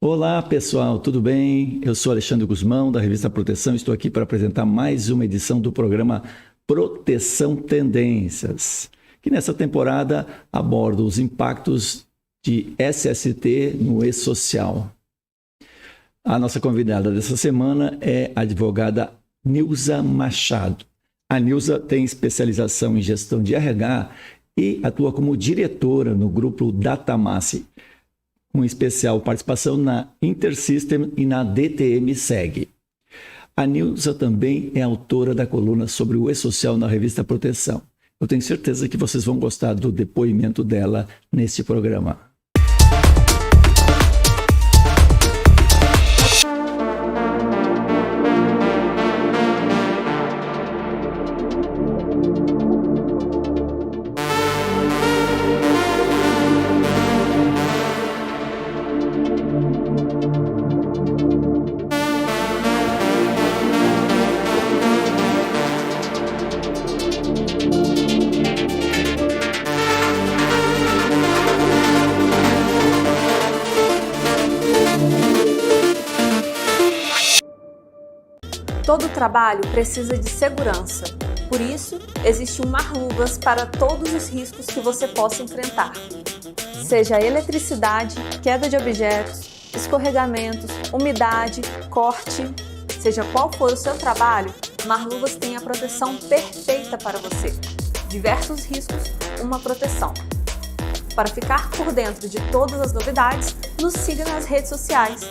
Olá, pessoal, tudo bem? Eu sou Alexandre Guzmão, da revista Proteção. Estou aqui para apresentar mais uma edição do programa Proteção Tendências, que nessa temporada aborda os impactos de SST no e-social. A nossa convidada dessa semana é a advogada Nilza Machado. A Nilza tem especialização em gestão de RH e atua como diretora no grupo Datamassi, com especial participação na Intersystem e na DTM-SEG. A Nilza também é autora da coluna sobre o e-social na revista Proteção. Eu tenho certeza que vocês vão gostar do depoimento dela neste programa. Todo trabalho precisa de segurança. Por isso, existe um mar-luvas para todos os riscos que você possa enfrentar. Seja eletricidade, queda de objetos, escorregamentos, umidade, corte. Seja qual for o seu trabalho, Mar-Luvas tem a proteção perfeita para você. Diversos riscos, uma proteção. Para ficar por dentro de todas as novidades, nos siga nas redes sociais.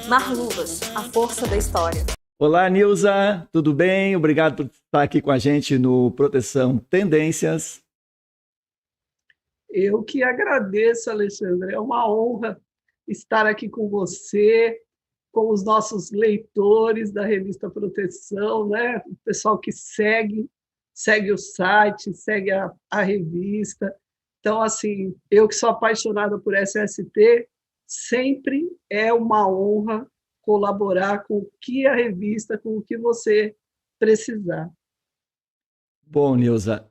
Mar-Luvas, a força da história. Olá, Nilza, tudo bem? Obrigado por estar aqui com a gente no Proteção Tendências. Eu que agradeço, Alexandre. É uma honra estar aqui com você, com os nossos leitores da revista Proteção, né? O pessoal que segue o site, segue a revista. Então, assim, eu que sou apaixonada por SST, sempre é uma honra colaborar com o que a revista, com o que você precisar. Bom, Nilza,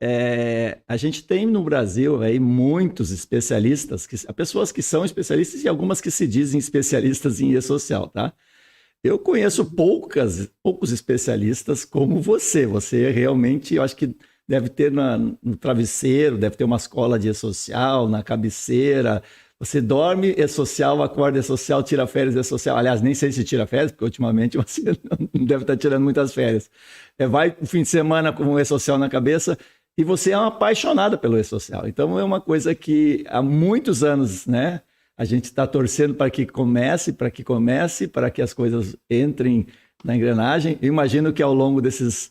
a gente tem no Brasil aí muitos especialistas, pessoas que são especialistas e algumas que se dizem especialistas em e-social, tá? Eu conheço poucos especialistas como você. Você realmente, eu acho que deve ter no travesseiro, deve ter uma escola de e-social, na cabeceira. Você dorme e-social, acorda e-social, tira férias e-social. Aliás, nem sei se tira férias, porque ultimamente você não deve estar tirando muitas férias. Vai o fim de semana com o e-social na cabeça e você é uma apaixonada pelo e-social. Então é uma coisa que há muitos anos, né? A gente está torcendo para que comece, para que as coisas entrem na engrenagem. Eu imagino que ao longo desses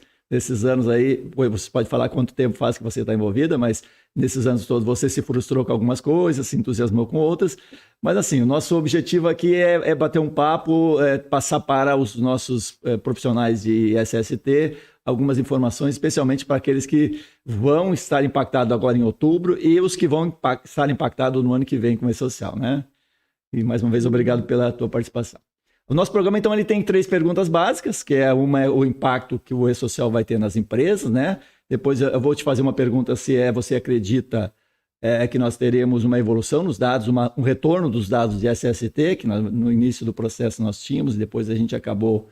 anos aí, você pode falar quanto tempo faz que você está envolvida, mas nesses anos todos você se frustrou com algumas coisas, se entusiasmou com outras. Mas assim, o nosso objetivo aqui é bater um papo, passar para os nossos profissionais de SST algumas informações, especialmente para aqueles que vão estar impactados agora em outubro e os que vão estar impactados no ano que vem com o e-social, né? E mais uma vez, obrigado pela tua participação. O nosso programa, então, ele tem 3 perguntas básicas, que uma é o impacto que o e-social vai ter nas empresas, né? Depois eu vou te fazer uma pergunta se você acredita que nós teremos uma evolução nos dados, um retorno dos dados de SST, que no início do processo nós tínhamos, e depois a gente acabou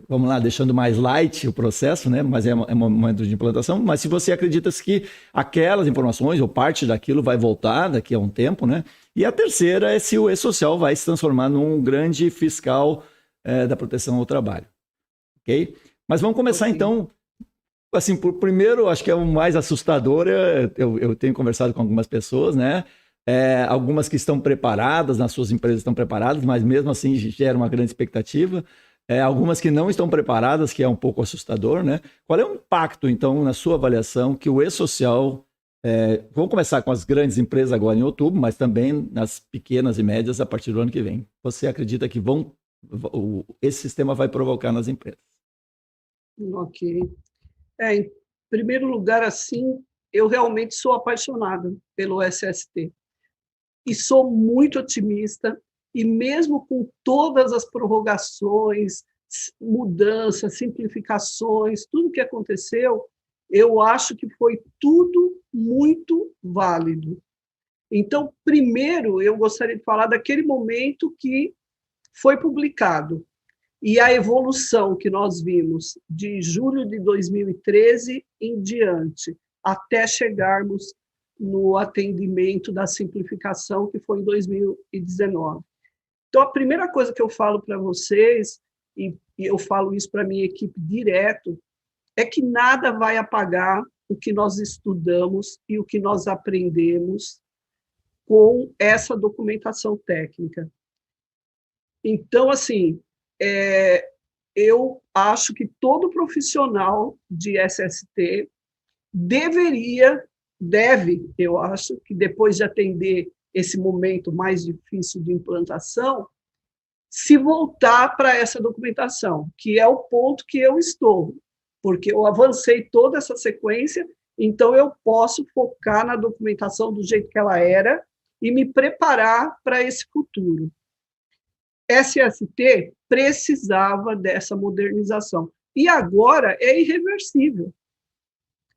vamos lá, deixando mais light o processo, né? Mas é um momento de implantação. Mas se você acredita que aquelas informações ou parte daquilo vai voltar daqui a um tempo, né? E a terceira é se o e-social vai se transformar num grande fiscal da proteção ao trabalho. Ok? Mas vamos começar então, assim, por primeiro, acho que é o mais assustador, eu tenho conversado com algumas pessoas, né? Algumas que estão preparadas, nas suas empresas estão preparadas, mas mesmo assim gera uma grande expectativa. Algumas que não estão preparadas, que é um pouco assustador, né? Qual é o impacto, então, na sua avaliação, que o e-social... vamos começar com as grandes empresas agora em outubro, mas também nas pequenas e médias a partir do ano que vem. Você acredita que esse sistema vai provocar nas empresas? Ok. Em primeiro lugar, assim, eu realmente sou apaixonada pelo SST. E sou muito otimista, e mesmo com todas as prorrogações, mudanças, simplificações, tudo que aconteceu, eu acho que foi tudo muito válido. Então, primeiro, eu gostaria de falar daquele momento que foi publicado e a evolução que nós vimos de julho de 2013 em diante, até chegarmos no atendimento da simplificação, que foi em 2019. Então, a primeira coisa que eu falo para vocês, e eu falo isso para a minha equipe direto, é que nada vai apagar o que nós estudamos e o que nós aprendemos com essa documentação técnica. Então, assim, eu acho que todo profissional de SST deve, eu acho, que depois de atender esse momento mais difícil de implantação, se voltar para essa documentação, que é o ponto que eu estou, porque eu avancei toda essa sequência, então eu posso focar na documentação do jeito que ela era e me preparar para esse futuro. SST precisava dessa modernização, e agora é irreversível.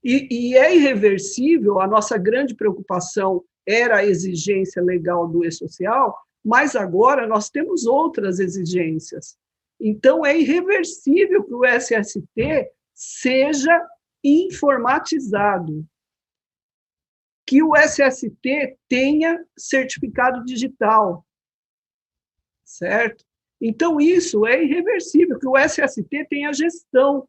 E é irreversível, a nossa grande preocupação era a exigência legal do e-social, mas agora nós temos outras exigências. Então, é irreversível que o SST seja informatizado, que o SST tenha certificado digital, certo? Então, isso é irreversível, que o SST tenha gestão.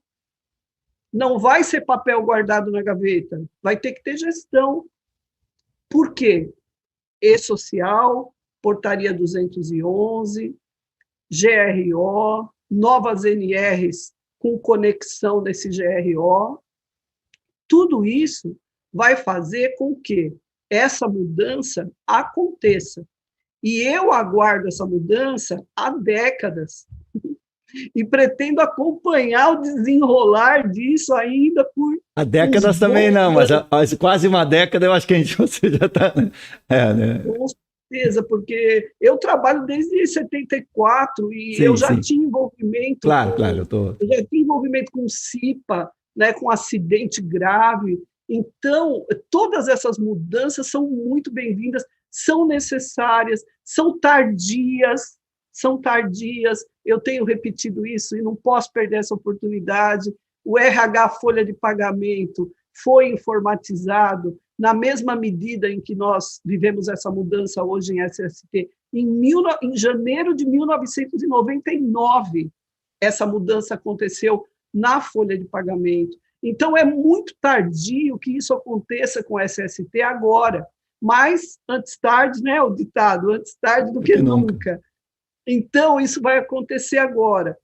Não vai ser papel guardado na gaveta, vai ter que ter gestão. Por quê? E-social, Portaria 211, GRO, novas NRs com conexão desse GRO. Tudo isso vai fazer com que essa mudança aconteça. E eu aguardo essa mudança há décadas. E pretendo acompanhar o desenrolar disso ainda por... Há décadas também não, mas quase uma década eu acho que você já está... né? Com certeza, porque eu trabalho desde 74 e eu já tinha envolvimento... Claro, eu já tinha envolvimento com CIPA, né, com acidente grave. Então, todas essas mudanças são muito bem-vindas, são necessárias, são tardias, eu tenho repetido isso e não posso perder essa oportunidade. O RH Folha de Pagamento foi informatizado na mesma medida em que nós vivemos essa mudança hoje em SST. Em janeiro de 1999, essa mudança aconteceu na Folha de Pagamento. Então, é muito tardio que isso aconteça com o SST agora, mas antes tarde, né, o ditado, antes tarde do que nunca. Então, isso vai acontecer agora.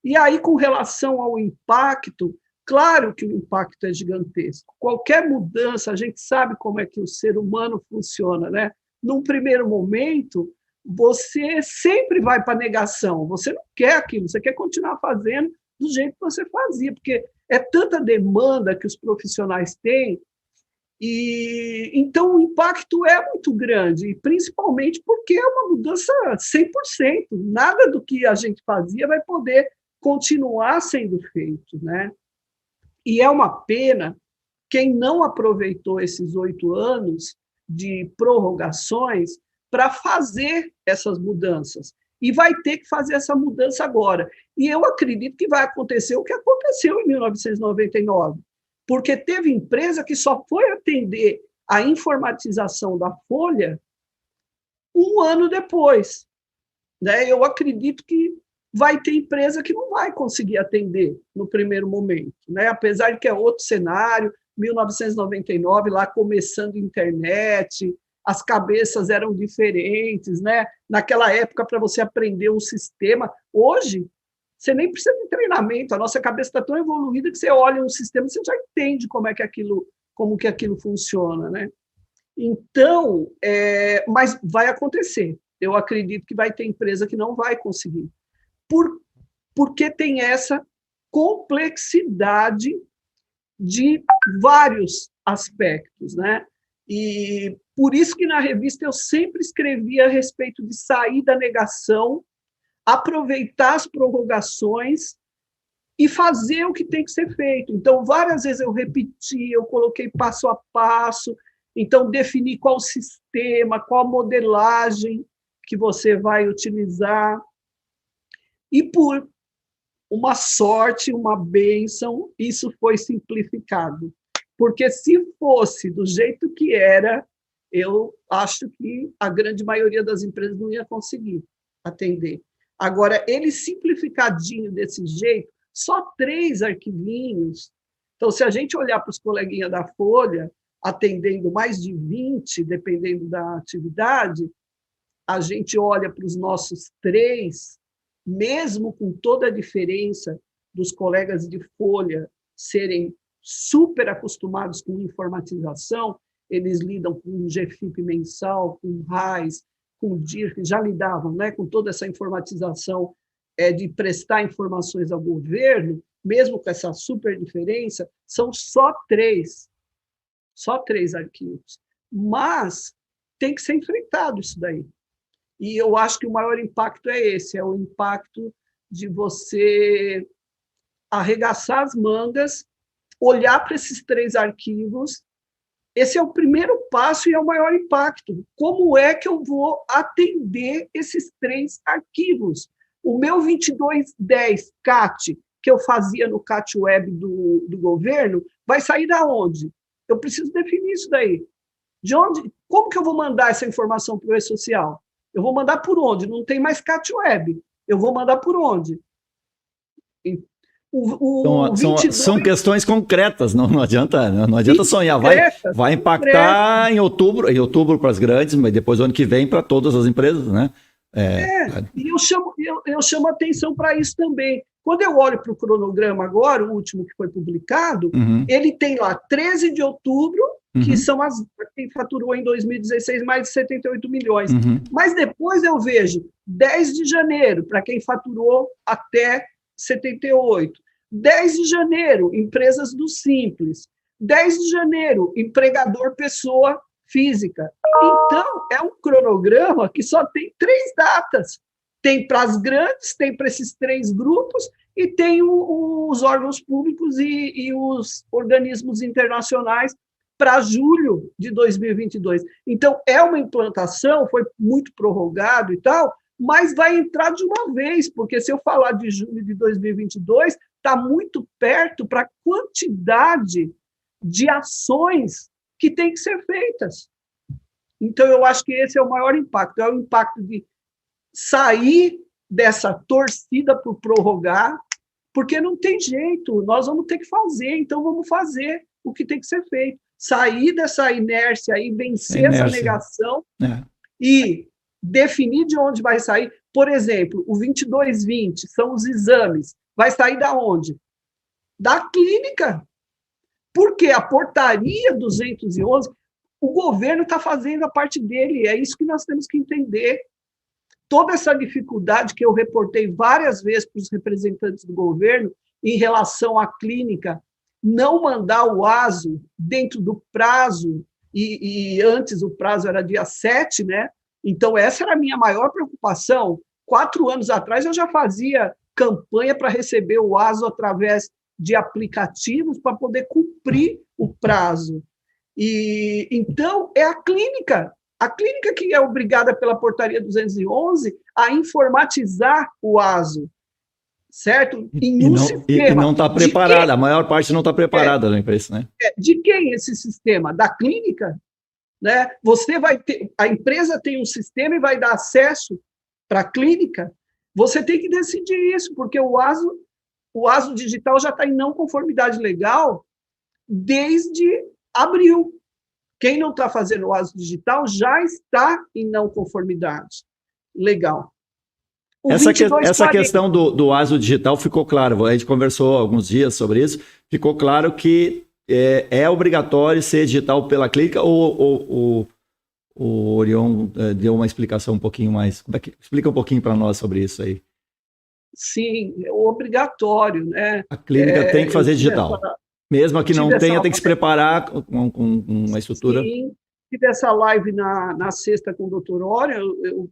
E aí, com relação ao impacto, claro que o impacto é gigantesco. Qualquer mudança, a gente sabe como é que o ser humano funciona, né? Num primeiro momento, você sempre vai para a negação, você não quer aquilo, você quer continuar fazendo do jeito que você fazia, porque é tanta demanda que os profissionais têm, e então o impacto é muito grande, e principalmente porque é uma mudança 100%, nada do que a gente fazia vai poder continuar sendo feito, né? E é uma pena quem não aproveitou esses 8 anos de prorrogações para fazer essas mudanças, e vai ter que fazer essa mudança agora. E eu acredito que vai acontecer o que aconteceu em 1999, porque teve empresa que só foi atender a informatização da Folha 1 ano depois, né? Eu acredito que vai ter empresa que não vai conseguir atender no primeiro momento, né? Apesar de que é outro cenário, 1999, lá começando a internet, as cabeças eram diferentes, né? Naquela época, para você aprender um sistema, hoje você nem precisa de treinamento, a nossa cabeça está tão evoluída que você olha um sistema e você já entende como que aquilo funciona, né? Então, mas vai acontecer. Eu acredito que vai ter empresa que não vai conseguir, porque tem essa complexidade de vários aspectos, né? E por isso que na revista eu sempre escrevia a respeito de sair da negação, aproveitar as prorrogações e fazer o que tem que ser feito. Então, várias vezes eu repeti, eu coloquei passo a passo. Então, definir qual sistema, qual modelagem que você vai utilizar. E por uma sorte, uma bênção, isso foi simplificado. Porque se fosse do jeito que era, eu acho que a grande maioria das empresas não ia conseguir atender. Agora, ele simplificadinho desse jeito, só 3 arquivinhos. Então, se a gente olhar para os coleguinhas da Folha, atendendo mais de 20, dependendo da atividade, a gente olha para os nossos 3, mesmo com toda a diferença dos colegas de Folha serem super acostumados com informatização, eles lidam com GFIP mensal, com RAIS, com DIRF, já lidavam, né, com toda essa informatização de prestar informações ao governo, mesmo com essa super diferença, são só 3 arquivos. Mas tem que ser enfrentado isso daí. E eu acho que o maior impacto é esse, é o impacto de você arregaçar as mangas, olhar para esses 3 arquivos. Esse é o primeiro passo e é o maior impacto. Como é que eu vou atender esses 3 arquivos? O meu 2210 CAT, que eu fazia no CAT Web do governo, vai sair da onde? Eu preciso definir isso daí. De onde? Como que eu vou mandar essa informação para o E-Social? Eu vou mandar por onde? Não tem mais CAT Web. Eu vou mandar por onde? São questões concretas, não adianta sonhar. Vai impactar em outubro para as grandes, mas depois, ano que vem, para todas as empresas, né? E eu chamo atenção para isso também. Quando eu olho para o cronograma agora, o último que foi publicado, ele tem lá 13 de outubro, que são quem faturou em 2016 mais de 78 milhões. Mas depois eu vejo 10 de janeiro, para quem faturou até 78. 10 de janeiro, empresas do Simples. 10 de janeiro, empregador pessoa física. Então, é um cronograma que só tem 3 datas. Tem para as grandes, tem para esses 3 grupos e tem os órgãos públicos e os organismos internacionais para julho de 2022. Então, é uma implantação, foi muito prorrogado e tal, mas vai entrar de uma vez, porque se eu falar de julho de 2022, está muito perto para a quantidade de ações que tem que ser feitas. Então, eu acho que esse é o maior impacto, é o impacto de sair dessa torcida por prorrogar, porque não tem jeito, nós vamos ter que fazer, então vamos fazer o que tem que ser feito. Sair dessa inércia e vencer essa negação e definir de onde vai sair. Por exemplo, o 2220 são os exames. Vai sair da onde? Da clínica. Porque a portaria 211, o governo está fazendo a parte dele, é isso que nós temos que entender. Toda essa dificuldade que eu reportei várias vezes para os representantes do governo em relação à clínica, não mandar o ASO dentro do prazo, e antes o prazo era dia 7, né? Então, essa era a minha maior preocupação. 4 anos atrás, eu já fazia campanha para receber o ASO através de aplicativos para poder cumprir o prazo. E então, é a clínica que é obrigada pela portaria 211 a informatizar o ASO, certo? E não está preparada, a maior parte não está preparada para isso, né? De quem esse sistema? Da clínica? Né? Você vai ter, a empresa tem um sistema e vai dar acesso para a clínica? Você tem que decidir isso, porque o ASO digital já está em não conformidade legal desde abril. Quem não está fazendo o ASO digital já está em não conformidade legal. Essa questão do ASO digital ficou claro, a gente conversou alguns dias sobre isso, ficou claro que é obrigatório ser digital pela clínica ou o Orion deu uma explicação um pouquinho mais... Explica um pouquinho para nós sobre isso aí. Sim, é obrigatório, né? A clínica tem que fazer digital. Mesmo que não tenha, tem que se preparar com uma estrutura... Sim, tive essa live na sexta com o Dr. Orion, eu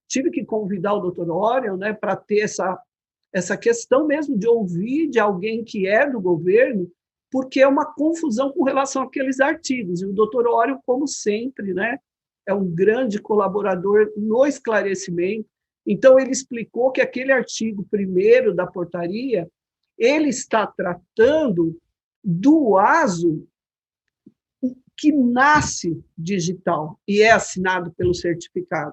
tive que convidar o Dr. Orion, né, para ter essa questão mesmo de ouvir de alguém que é do governo porque é uma confusão com relação àqueles artigos. E o doutor Ório, como sempre, né, é um grande colaborador no esclarecimento. Então, ele explicou que aquele artigo 1º da portaria, ele está tratando do ASO que nasce digital e é assinado pelo certificado.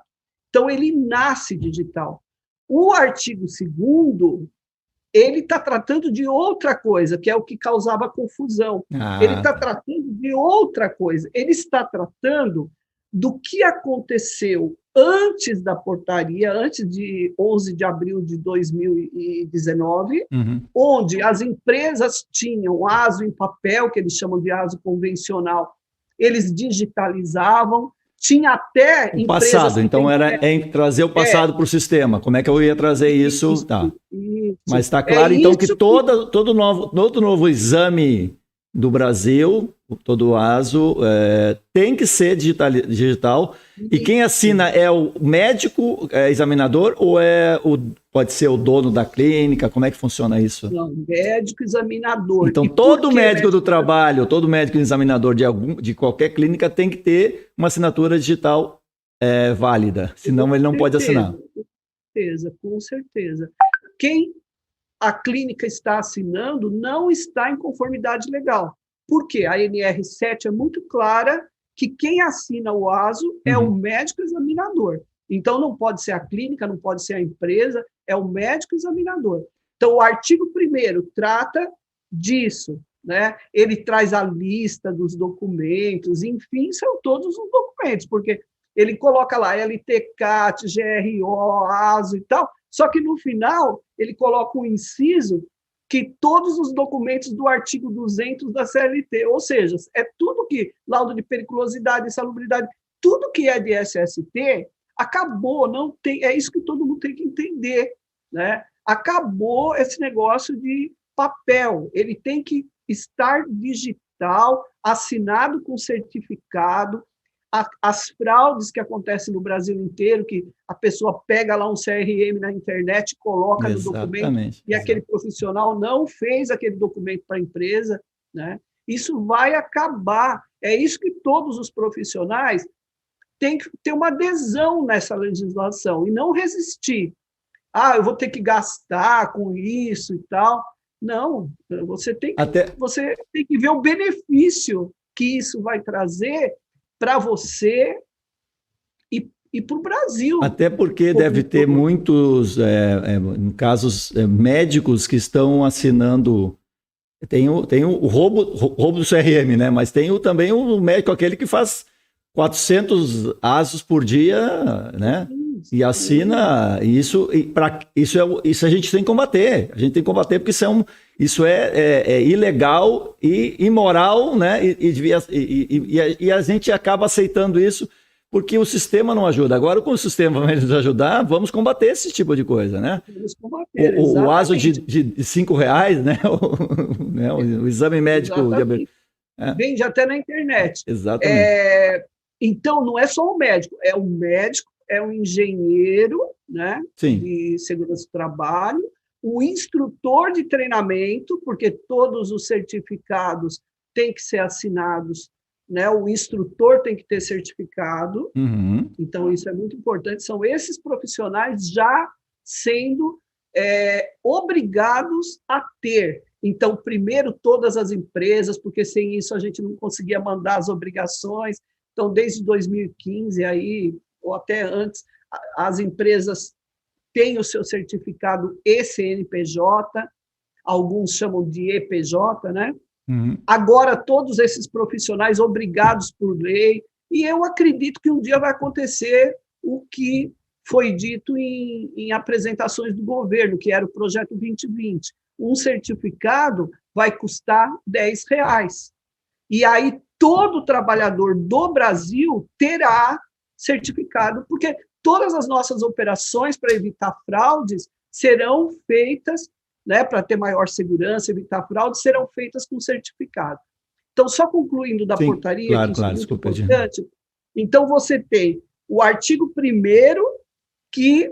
Então, ele nasce digital. O artigo 2º, ele está tratando de outra coisa, que é o que causava confusão. Ele está tratando de outra coisa. Ele está tratando do que aconteceu antes da portaria, antes de 11 de abril de 2019, onde as empresas tinham ASO em papel, que eles chamam de ASO convencional, eles digitalizavam, tinha até o passado, então era trazer o passado para o sistema. Como é que eu ia trazer isso? Isso. Mas está claro, então, que todo novo exame do Brasil, todo o ASO, tem que ser digital. E quem assina é o médico examinador ou pode ser o dono da clínica? Como é que funciona isso? Não, médico examinador. Então, todo médico do trabalho, todo médico examinador de qualquer clínica tem que ter uma assinatura digital válida, senão ele não pode assinar. Com certeza. Quem a clínica está assinando não está em conformidade legal. Por quê? A NR7 é muito clara que quem assina o ASO é o médico examinador. Então, não pode ser a clínica, não pode ser a empresa, é o médico examinador. Então, o artigo 1º trata disso, né? Ele traz a lista dos documentos, enfim, são todos os documentos, porque ele coloca lá LTCAT, GRO, ASO e tal, só que no final ele coloca um inciso que todos os documentos do artigo 200 da CLT, ou seja, é tudo que, laudo de periculosidade, insalubridade, tudo que é de SST, acabou, não tem, é isso que todo mundo tem que entender, né? Acabou esse negócio de papel, ele tem que estar digital, assinado com certificado. As fraudes que acontecem no Brasil inteiro, que a pessoa pega lá um CRM na internet, coloca no documento, e aquele profissional não fez aquele documento para a empresa, né? Isso vai acabar. É isso que todos os profissionais têm que ter uma adesão nessa legislação e não resistir. Eu vou ter que gastar com isso e tal. Não, você tem que ver o benefício que isso vai trazer para você e para o Brasil. Até porque deve ter muitos casos médicos que estão assinando. Tem o roubo do CRM, né? Mas tem também o médico, aquele que faz 400 ASOs por dia, né? E assina. Isso a gente tem que combater. A gente tem que combater porque isso é ilegal e imoral, né? E a gente acaba aceitando isso porque o sistema não ajuda. Agora, com o sistema vai nos ajudar, vamos combater esse tipo de coisa, né? Vamos combater, o ASO de R$5, né? O exame médico. Vende até na internet. Exatamente. Então, não é só o médico, é o médico, é o engenheiro, né? Sim. De segurança do trabalho, o instrutor de treinamento, porque todos os certificados têm que ser assinados, né? O instrutor tem que ter certificado, então isso é muito importante. São esses profissionais já sendo obrigados a ter. Então, primeiro, todas as empresas, porque sem isso a gente não conseguia mandar as obrigações. Então, desde 2015, aí, ou até antes, as empresas têm o seu certificado ECNPJ, alguns chamam de EPJ, né? Agora, todos esses profissionais obrigados por lei, e eu acredito que um dia vai acontecer o que foi dito em apresentações do governo, que era o Projeto 2020. Um certificado vai custar R$10. E aí, todo trabalhador do Brasil terá certificado, porque todas as nossas operações para evitar fraudes serão feitas, né, para ter maior segurança, evitar fraudes, serão feitas com certificado. Então, só concluindo da portaria, claro, que isso é muito desculpa, importante, então você tem o artigo 1º que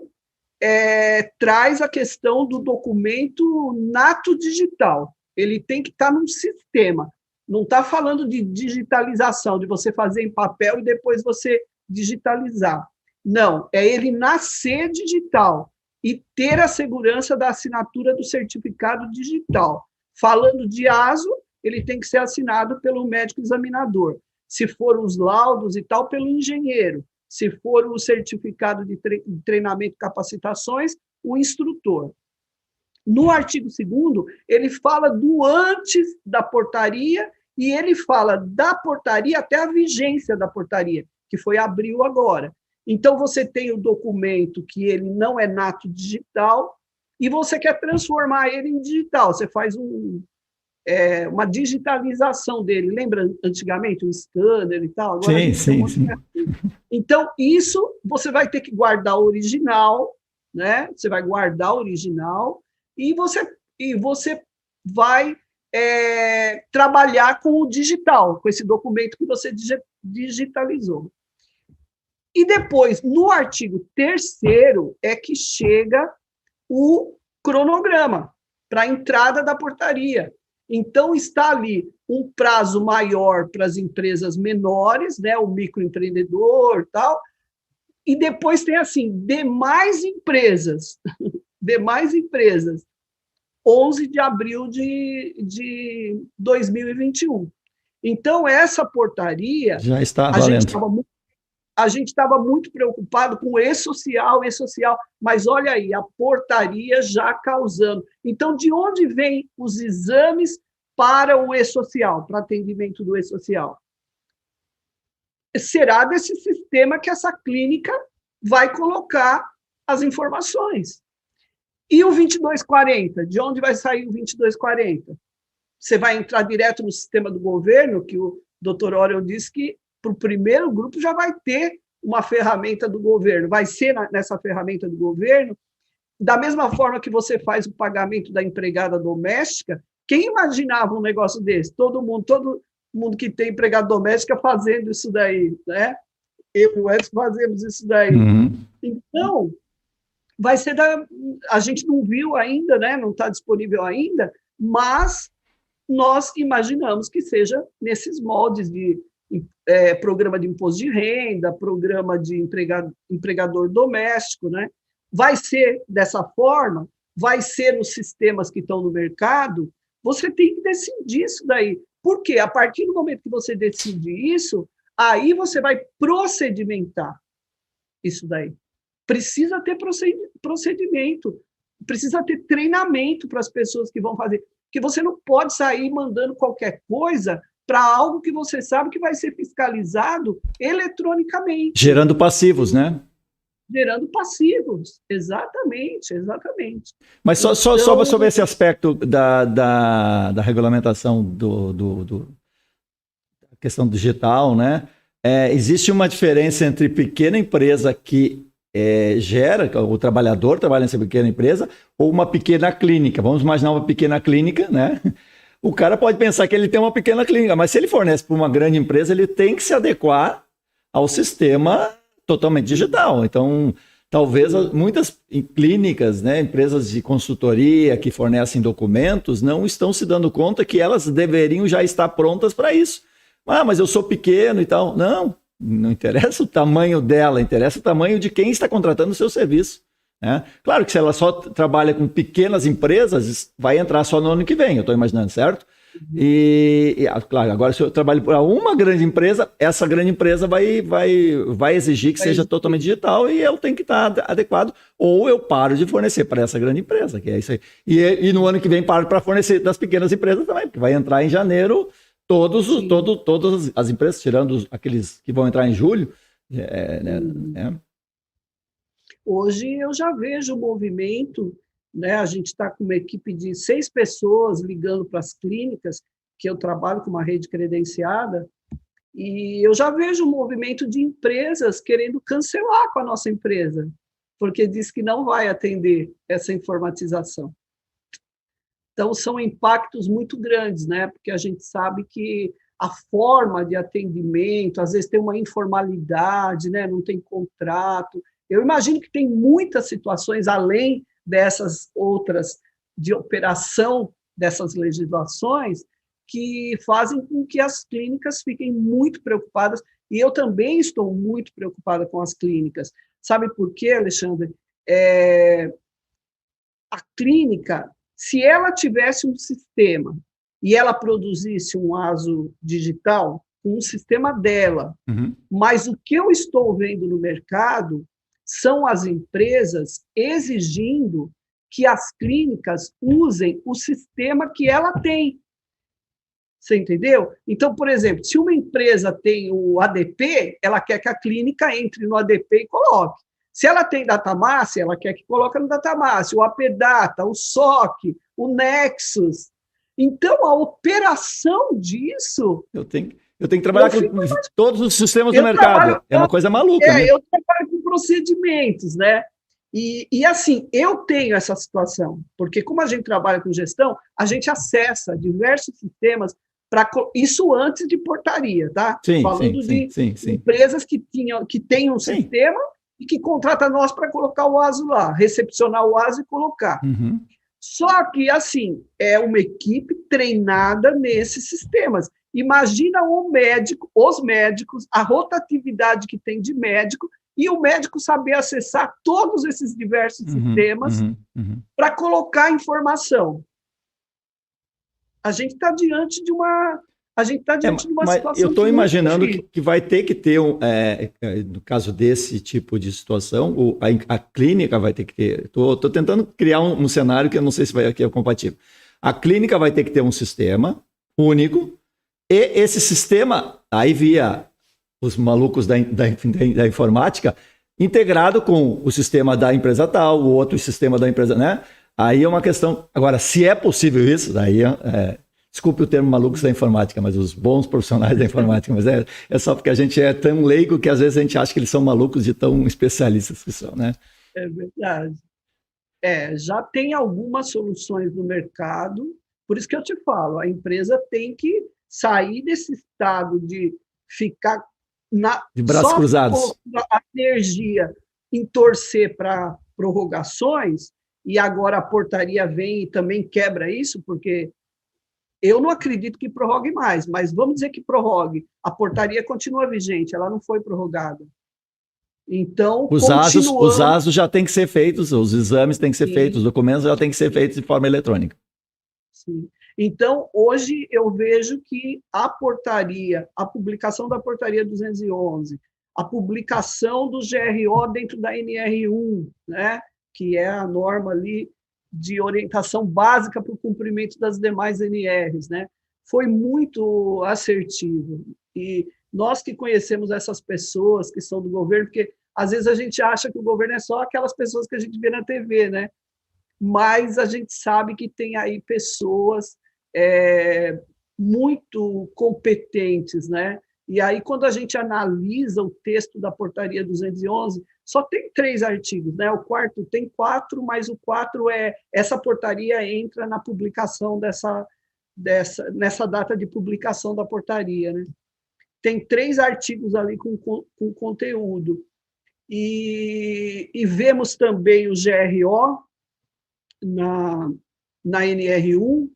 traz a questão do documento nato digital. ele tem que estar num sistema. Não está falando de digitalização, de você fazer em papel e depois você digitalizar. Não, é ele nascer digital e ter a segurança da assinatura do certificado digital. Falando de ASO, ele tem que ser assinado pelo médico examinador. Se for os laudos e tal, pelo engenheiro. Se for o certificado de treinamento e capacitações, o instrutor. No artigo 2º, ele fala do antes da portaria e ele fala da portaria até a vigência da portaria, que foi abril agora. Então, você tem o documento que ele não é nato digital e você quer transformar ele em digital. Você faz uma digitalização dele. Lembra antigamente o scanner e tal? Agora sim. Então, isso você vai ter que guardar o original, né? Você vai guardar o original e você vai trabalhar com o digital, com esse documento que você digitalizou. E depois, no artigo 3º, é que chega o cronograma para a entrada da portaria. Então, está ali um prazo maior para as empresas menores, né, o microempreendedor e tal, e depois tem assim, demais empresas, 11 de abril de 2021. Então, essa portaria... Já está valendo. A gente estava muito preocupado com o e-social, mas olha aí, a portaria já causando. Então, de onde vêm os exames para o e-social, para atendimento do e-social? Será desse sistema que essa clínica vai colocar as informações. E o 2240? De onde vai sair o 2240? Você vai entrar direto no sistema do governo, que o Dr. Orion disse que para o primeiro grupo já vai ter uma ferramenta do governo, vai ser nessa ferramenta do governo, da mesma forma que você faz o pagamento da empregada doméstica. Quem imaginava um negócio desse? Todo mundo que tem empregada doméstica fazendo isso daí, né? Eu e o Edson fazemos isso daí. Então, vai ser a gente não viu ainda, né? Não está disponível ainda, mas nós imaginamos que seja nesses moldes de programa de imposto de renda, programa de empregador doméstico, né? Vai ser dessa forma, vai ser nos sistemas que estão no mercado, você tem que decidir isso daí. Por quê? A partir do momento que você decide isso, aí você vai procedimentar isso daí. Precisa ter procedimento, precisa ter treinamento para as pessoas que vão fazer, porque você não pode sair mandando qualquer coisa para algo que você sabe que vai ser fiscalizado eletronicamente. Gerando passivos, né? Gerando passivos, exatamente. Mas só sobre esse aspecto da regulamentação da questão digital, né? Existe uma diferença entre pequena empresa que o trabalhador trabalha nessa pequena empresa ou uma pequena clínica. Vamos imaginar uma pequena clínica, né? O cara pode pensar que ele tem uma pequena clínica, mas se ele fornece para uma grande empresa, ele tem que se adequar ao sistema totalmente digital. Então, talvez muitas clínicas, né, empresas de consultoria que fornecem documentos, não estão se dando conta que elas deveriam já estar prontas para isso. Mas eu sou pequeno e tal. Não interessa o tamanho dela, interessa o tamanho de quem está contratando o seu serviço. Claro que se ela só trabalha com pequenas empresas, vai entrar só no ano que vem, eu estou imaginando, certo? Claro, agora se eu trabalho para uma grande empresa, essa grande empresa vai exigir que seja totalmente digital e eu tenho que estar adequado, ou eu paro de fornecer para essa grande empresa, que é isso aí. E no ano que vem paro para fornecer das pequenas empresas também, porque vai entrar em janeiro todas as empresas, tirando aqueles que vão entrar em julho, Hoje eu já vejo o movimento, né? A gente está com uma equipe de 6 pessoas ligando para as clínicas, que eu trabalho com uma rede credenciada, e eu já vejo um movimento de empresas querendo cancelar com a nossa empresa, porque diz que não vai atender essa informatização. Então, são impactos muito grandes, né? Porque a gente sabe que a forma de atendimento, às vezes tem uma informalidade, né? Não tem contrato. Eu imagino que tem muitas situações, além dessas outras de operação dessas legislações que fazem com que as clínicas fiquem muito preocupadas, e eu também estou muito preocupada com as clínicas. Sabe por quê, Alexandre? A clínica, se ela tivesse um sistema e ela produzisse um ASO digital, um sistema dela, mas o que eu estou vendo no mercado são as empresas exigindo que as clínicas usem o sistema que ela tem. Você entendeu? Então, por exemplo, se uma empresa tem o ADP, ela quer que a clínica entre no ADP e coloque. Se ela tem Datamass, ela quer que coloque no Datamass, o APData, o SOC, o Nexus. Então, a operação disso... Eu tenho que trabalhar com todos os sistemas do mercado. É uma coisa maluca, né? Eu trabalho com procedimentos, né? E assim, eu tenho essa situação, porque como a gente trabalha com gestão, a gente acessa diversos sistemas, isso antes de portaria, tá? Sim, falando sim, de empresas que têm um sistema e que contratam nós para colocar o ASO lá, recepcionar o ASO e colocar. Só que, assim, é uma equipe treinada nesses sistemas. Imagina os médicos, a rotatividade que tem de médico, e o médico saber acessar todos esses diversos sistemas para colocar informação. A gente está diante de uma situação. Eu estou imaginando que vai ter que ter, no caso desse tipo de situação, a clínica vai ter que ter. Estou tentando criar um cenário que eu não sei se vai aqui é compatível. A clínica vai ter que ter um sistema único, e esse sistema, aí via os malucos da informática, integrado com o sistema da empresa tal, o outro sistema da empresa, né? Aí é uma questão... Agora, se é possível isso, daí desculpe o termo malucos da informática, mas os bons profissionais da informática, mas é só porque a gente é tão leigo que às vezes a gente acha que eles são malucos de tão especialistas que são, né? É verdade. Já tem algumas soluções no mercado, por isso que eu te falo, a empresa tem que sair desse estado de ficar de braços cruzados, a energia em torcer para prorrogações, e agora a portaria vem e também quebra isso, porque eu não acredito que prorrogue mais, mas vamos dizer que prorrogue. A portaria continua vigente, ela não foi prorrogada. Então, os ASOs já têm que ser feitos, os exames têm que ser feitos, os documentos já têm que ser feitos de forma eletrônica. Sim. Então, hoje eu vejo que a publicação da portaria 211, a publicação do GRO dentro da NR1, né, que é a norma ali de orientação básica para o cumprimento das demais NRs, né, foi muito assertivo. E nós que conhecemos essas pessoas que são do governo, porque às vezes a gente acha que o governo é só aquelas pessoas que a gente vê na TV, né? Mas a gente sabe que tem aí pessoas muito competentes, né? E aí, quando a gente analisa o texto da portaria 211, só tem 3 artigos, né? O quarto tem 4, mas o 4 essa portaria entra na publicação nessa data de publicação da portaria, né? Tem 3 artigos ali com conteúdo. E vemos também o GRO na NR1,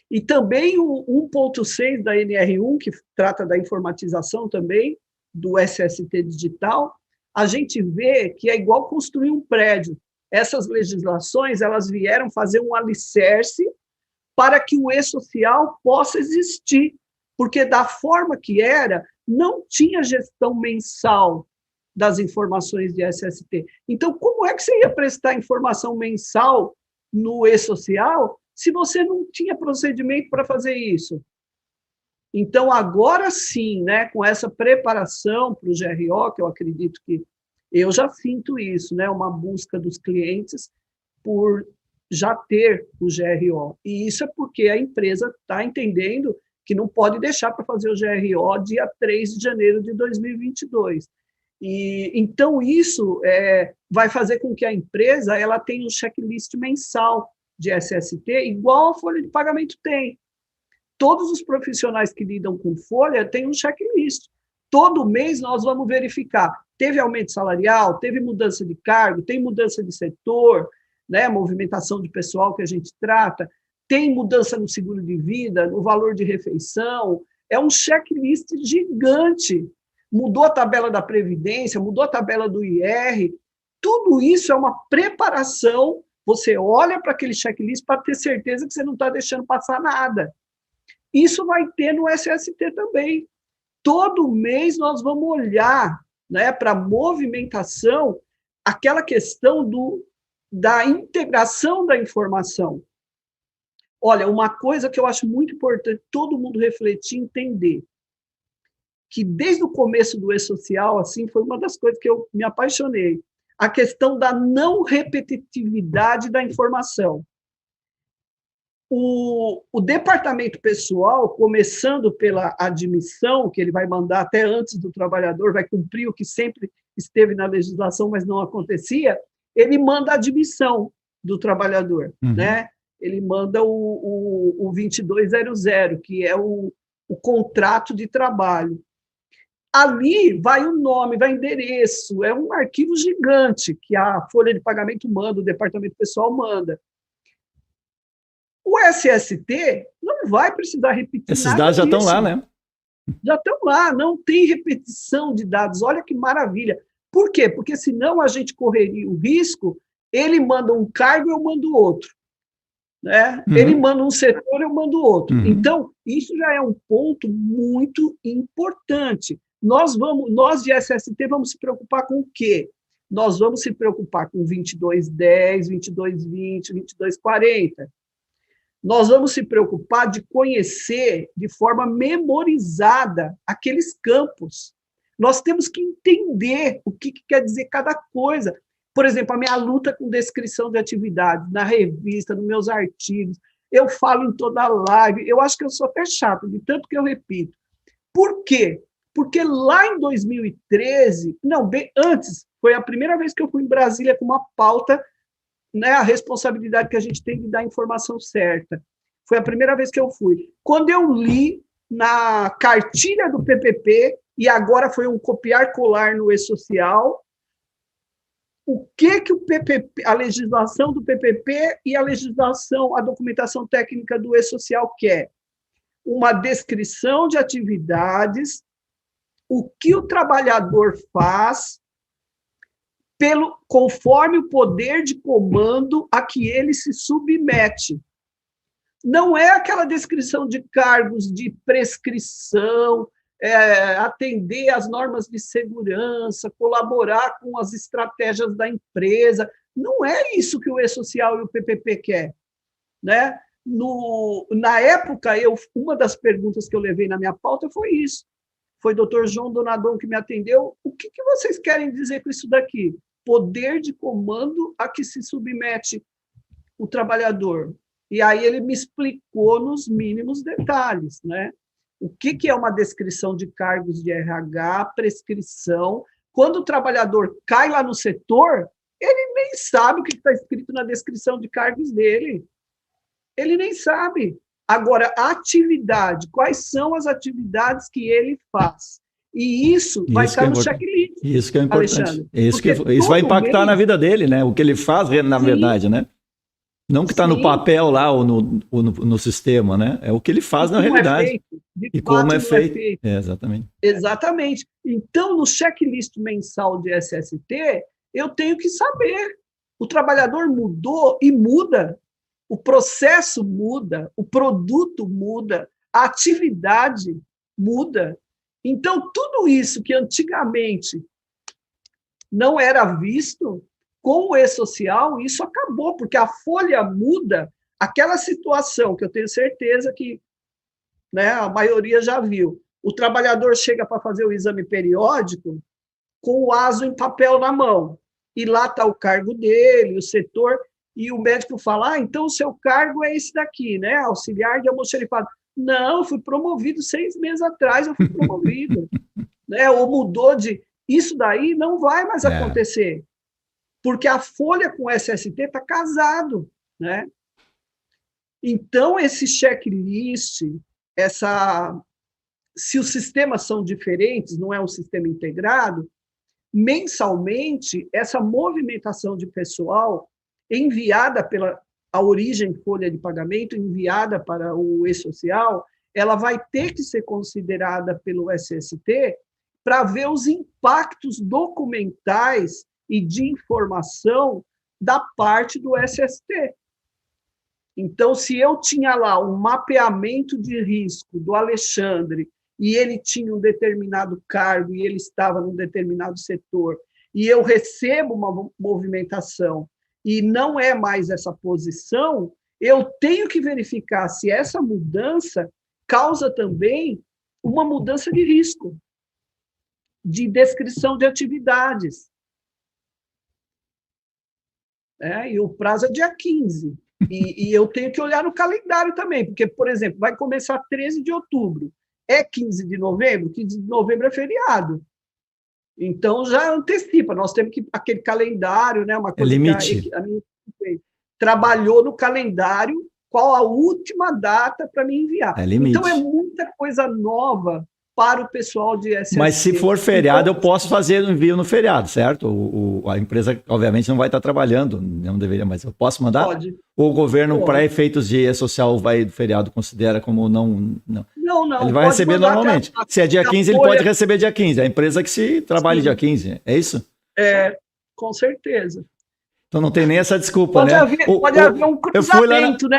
e também o 1.6 da NR1, que trata da informatização também, do SST digital. A gente vê que é igual construir um prédio. Essas legislações elas vieram fazer um alicerce para que o e-social possa existir, porque da forma que era, não tinha gestão mensal das informações de SST. Então, como é que você ia prestar informação mensal no e-social se você não tinha procedimento para fazer isso? Então, agora sim, né, com essa preparação para o GRO, que eu acredito que eu já sinto isso, né, uma busca dos clientes por já ter o GRO. E isso é porque a empresa está entendendo que não pode deixar para fazer o GRO dia 3 de janeiro de 2022. E, então, isso vai fazer com que a empresa ela tenha um checklist mensal de SST, igual a folha de pagamento tem. Todos os profissionais que lidam com folha têm um checklist. Todo mês nós vamos verificar. Teve aumento salarial, teve mudança de cargo, tem mudança de setor, né, movimentação de pessoal que a gente trata, tem mudança no seguro de vida, no valor de refeição, é um checklist gigante. Mudou a tabela da Previdência, mudou a tabela do IR, tudo isso é uma preparação. Você olha para aquele checklist para ter certeza que você não está deixando passar nada. Isso vai ter no SST também. Todo mês nós vamos olhar, né, para a movimentação, aquela questão da integração da informação. Olha, uma coisa que eu acho muito importante todo mundo refletir e entender, que desde o começo do E-Social, assim, foi uma das coisas que eu me apaixonei, a questão da não repetitividade da informação. O departamento pessoal, começando pela admissão, que ele vai mandar até antes do trabalhador, vai cumprir o que sempre esteve na legislação, mas não acontecia, ele manda a admissão do trabalhador, né? Ele manda o 2200, que é o contrato de trabalho. Ali vai o nome, vai o endereço, é um arquivo gigante que a folha de pagamento manda, o departamento pessoal manda. O SST não vai precisar repetir Esses nada dados já estão disso. lá, né? Já estão lá, não tem repetição de dados. Olha que maravilha. Por quê? Porque senão a gente correria o risco, ele manda um cargo, eu mando outro. Né? Ele manda um setor, eu mando outro. Então, isso já é um ponto muito importante. Nós de SST vamos se preocupar com o quê? Nós vamos se preocupar com 2210, 2220, 2240. Nós vamos se preocupar de conhecer de forma memorizada aqueles campos. Nós temos que entender o que quer dizer cada coisa. Por exemplo, a minha luta com descrição de atividades na revista, nos meus artigos, eu falo em toda live, eu acho que eu sou até chato, de tanto que eu repito. Por quê? Porque lá em 2013, não, bem antes, foi a primeira vez que eu fui em Brasília com uma pauta, né, a responsabilidade que a gente tem de dar a informação certa. Foi a primeira vez que eu fui. Quando eu li na cartilha do PPP, e agora foi um copiar-colar no E-Social, o que o PPP, a legislação do PPP e a legislação, a documentação técnica do E-Social quer? Uma descrição de atividades, o que o trabalhador faz, conforme o poder de comando a que ele se submete. Não é aquela descrição de cargos de prescrição, atender às normas de segurança, colaborar com as estratégias da empresa. Não é isso que o E-Social e o PPP quer. Né? Na época, uma das perguntas que eu levei na minha pauta foi isso. Foi o doutor João Donadon que me atendeu. O que vocês querem dizer com isso daqui? Poder de comando a que se submete o trabalhador. E aí ele me explicou nos mínimos detalhes, né? O que é uma descrição de cargos de RH, prescrição. Quando o trabalhador cai lá no setor, ele nem sabe o que está escrito na descrição de cargos dele. Ele nem sabe. Agora, a atividade, quais são as atividades que ele faz? E isso vai estar no checklist. Isso que é importante. Isso vai impactar na vida dele, né? O que ele faz, na verdade, né? Não que está no papel lá ou no sistema, né? É o que ele faz na realidade. E como é feito. Exatamente. Exatamente. Então, no checklist mensal de SST, eu tenho que saber. O trabalhador mudou e muda. O processo muda, o produto muda, a atividade muda. Então, tudo isso que antigamente não era visto, com o E-Social, isso acabou, porque a folha muda, aquela situação que eu tenho certeza que, né, a maioria já viu. O trabalhador chega para fazer o exame periódico com o ASO em papel na mão, e lá está o cargo dele, o setor, e o médico fala, então o seu cargo é esse daqui, né? Auxiliar de almoxarifado. Não, eu fui promovido 6 meses atrás, eu fui promovido. Né? Ou mudou de... Isso daí não vai mais acontecer. Porque a folha com o SST está casado. Né? Então, esse checklist, se os sistemas são diferentes, não é um sistema integrado, mensalmente, essa movimentação de pessoal enviada a origem folha de pagamento enviada para o e-social, ela vai ter que ser considerada pelo SST para ver os impactos documentais e de informação da parte do SST. Então, se eu tinha lá um mapeamento de risco do Alexandre e ele tinha um determinado cargo e ele estava num determinado setor, e eu recebo uma movimentação e não é mais essa posição, eu tenho que verificar se essa mudança causa também uma mudança de risco, de descrição de atividades. E o prazo é dia 15. E eu tenho que olhar no calendário também, porque, por exemplo, vai começar 13 de outubro. É 15 de novembro? 15 de novembro é feriado. Então, já antecipa. Nós temos que aquele calendário, né, uma coisa limite. Que a minha equipe trabalhou no calendário, qual a última data para me enviar. Limite. Então, é muita coisa nova para o pessoal de SST. Mas se for feriado, eu posso fazer o envio no feriado, certo? A empresa, obviamente, não vai estar trabalhando, não deveria, mas eu posso mandar? Pode. Ou o governo, para efeitos de e-social, vai feriado, considera como não? Não. Ele vai receber normalmente. Se é dia 15, ele pode receber dia 15. A empresa que se trabalhe dia 15, é isso? Com certeza. Então não tem nem essa desculpa, pode né? Pode haver um cruzamento, né?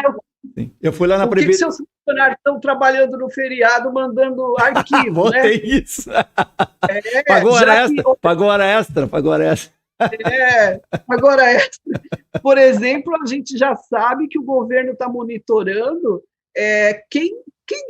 Eu fui lá na Por que seus funcionários estão trabalhando no feriado mandando arquivo, né? Tem isso. Pagou hora extra. Agora, por exemplo, a gente já sabe que o governo está monitorando quem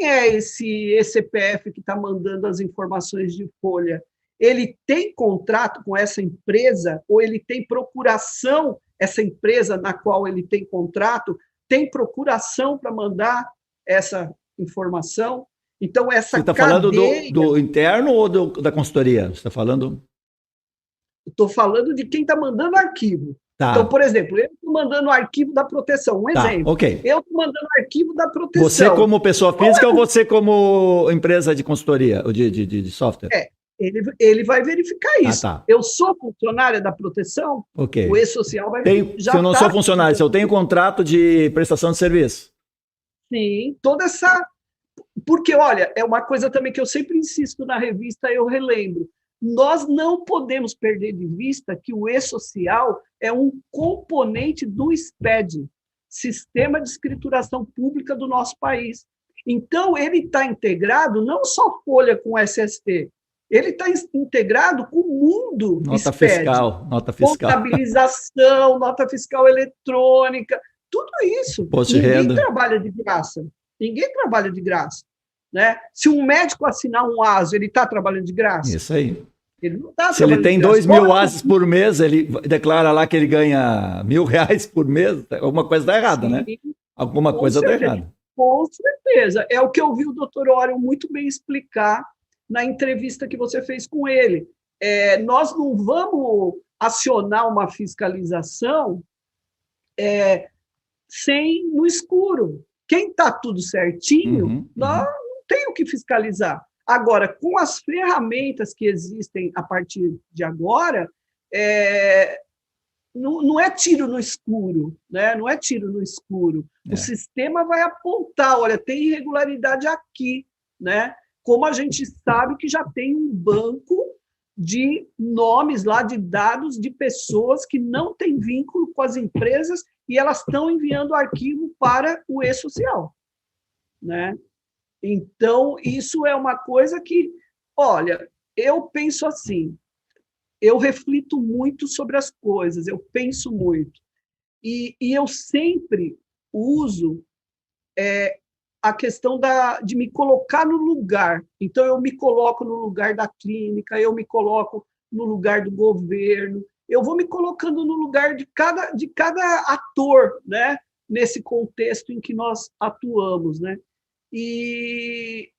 é esse CPF que está mandando as informações de folha. Ele tem contrato com essa empresa ou ele tem procuração, essa empresa na qual ele tem contrato, tem procuração para mandar essa informação? Então, essa Você está falando do interno ou da consultoria? Você está falando? Estou falando de quem está mandando arquivo. Tá. Então, por exemplo, eu estou mandando o arquivo da proteção. Um exemplo. Okay. Eu estou mandando o arquivo da proteção. Você como pessoa física ou você como empresa de consultoria, ou de software? Ele vai verificar isso. Tá. Eu sou funcionária da proteção, okay. O e-social vai verificar. Se eu não sou funcionário, se eu tenho contrato de prestação de serviço. Sim, toda essa... Porque, olha, é uma coisa também que eu sempre insisto na revista, eu relembro. Nós não podemos perder de vista que o e-social é um componente do SPED, Sistema de Escrituração Pública do nosso país. Então, ele está integrado não só folha com SST, ele está integrado com o mundo nota SPED, fiscal. Contabilização, nota fiscal eletrônica, tudo isso. Ninguém trabalha de graça. Ninguém trabalha de graça. Né? Se um médico assinar um ASO, ele está trabalhando de graça? Isso aí. Ele não tá. Se ele tem 2.000 ASOs por mês, ele declara lá que ele ganha R$1.000 por mês, alguma coisa está errada, né? Alguma coisa está errada. Com certeza. É o que eu vi o doutor Orion muito bem explicar na entrevista que você fez com ele. Nós não vamos acionar uma fiscalização no escuro. Quem está tudo certinho, nós não tem o que fiscalizar. Agora, com as ferramentas que existem a partir de agora, não é tiro no escuro, né? Não é tiro no escuro. O sistema vai apontar, olha, tem irregularidade aqui, né? Como a gente sabe que já tem um banco de nomes lá, de dados de pessoas que não têm vínculo com as empresas e elas estão enviando arquivo para o e-social, né? Então, isso é uma coisa que, olha, eu penso assim, eu reflito muito sobre as coisas, eu penso muito, e eu sempre uso a questão de me colocar no lugar. Então, eu me coloco no lugar da clínica, eu me coloco no lugar do governo, eu vou me colocando no lugar de cada ator, né, nesse contexto em que nós atuamos, né? E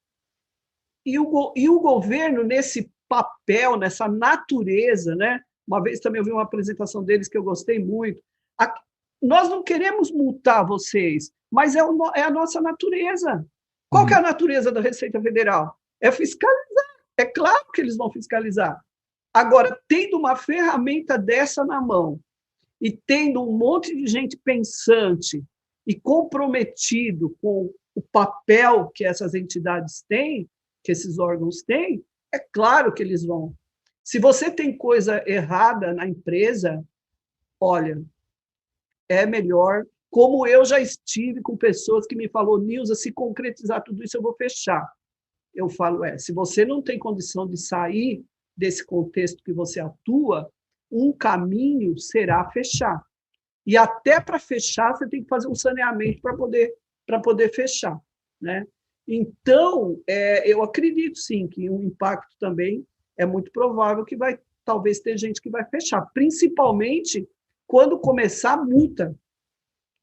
o governo, nesse papel, nessa natureza, né? Uma vez também eu vi uma apresentação deles que eu gostei muito. Nós não queremos multar vocês, mas é a nossa natureza. Qual que é a natureza da Receita Federal? É fiscalizar. É claro que eles vão fiscalizar. Agora, tendo uma ferramenta dessa na mão e tendo um monte de gente pensante e comprometido com o papel que essas entidades têm, que esses órgãos têm, é claro que eles vão. Se você tem coisa errada na empresa, olha, é melhor, como eu já estive com pessoas que me falou, Nilza, se concretizar tudo isso, eu vou fechar. Eu falo, se você não tem condição de sair desse contexto que você atua, um caminho será fechar. E até para fechar, você tem que fazer um saneamento para poder fechar, né? Então, eu acredito, sim, que um impacto também é muito provável que vai, talvez, ter gente que vai fechar, principalmente quando começar a multa,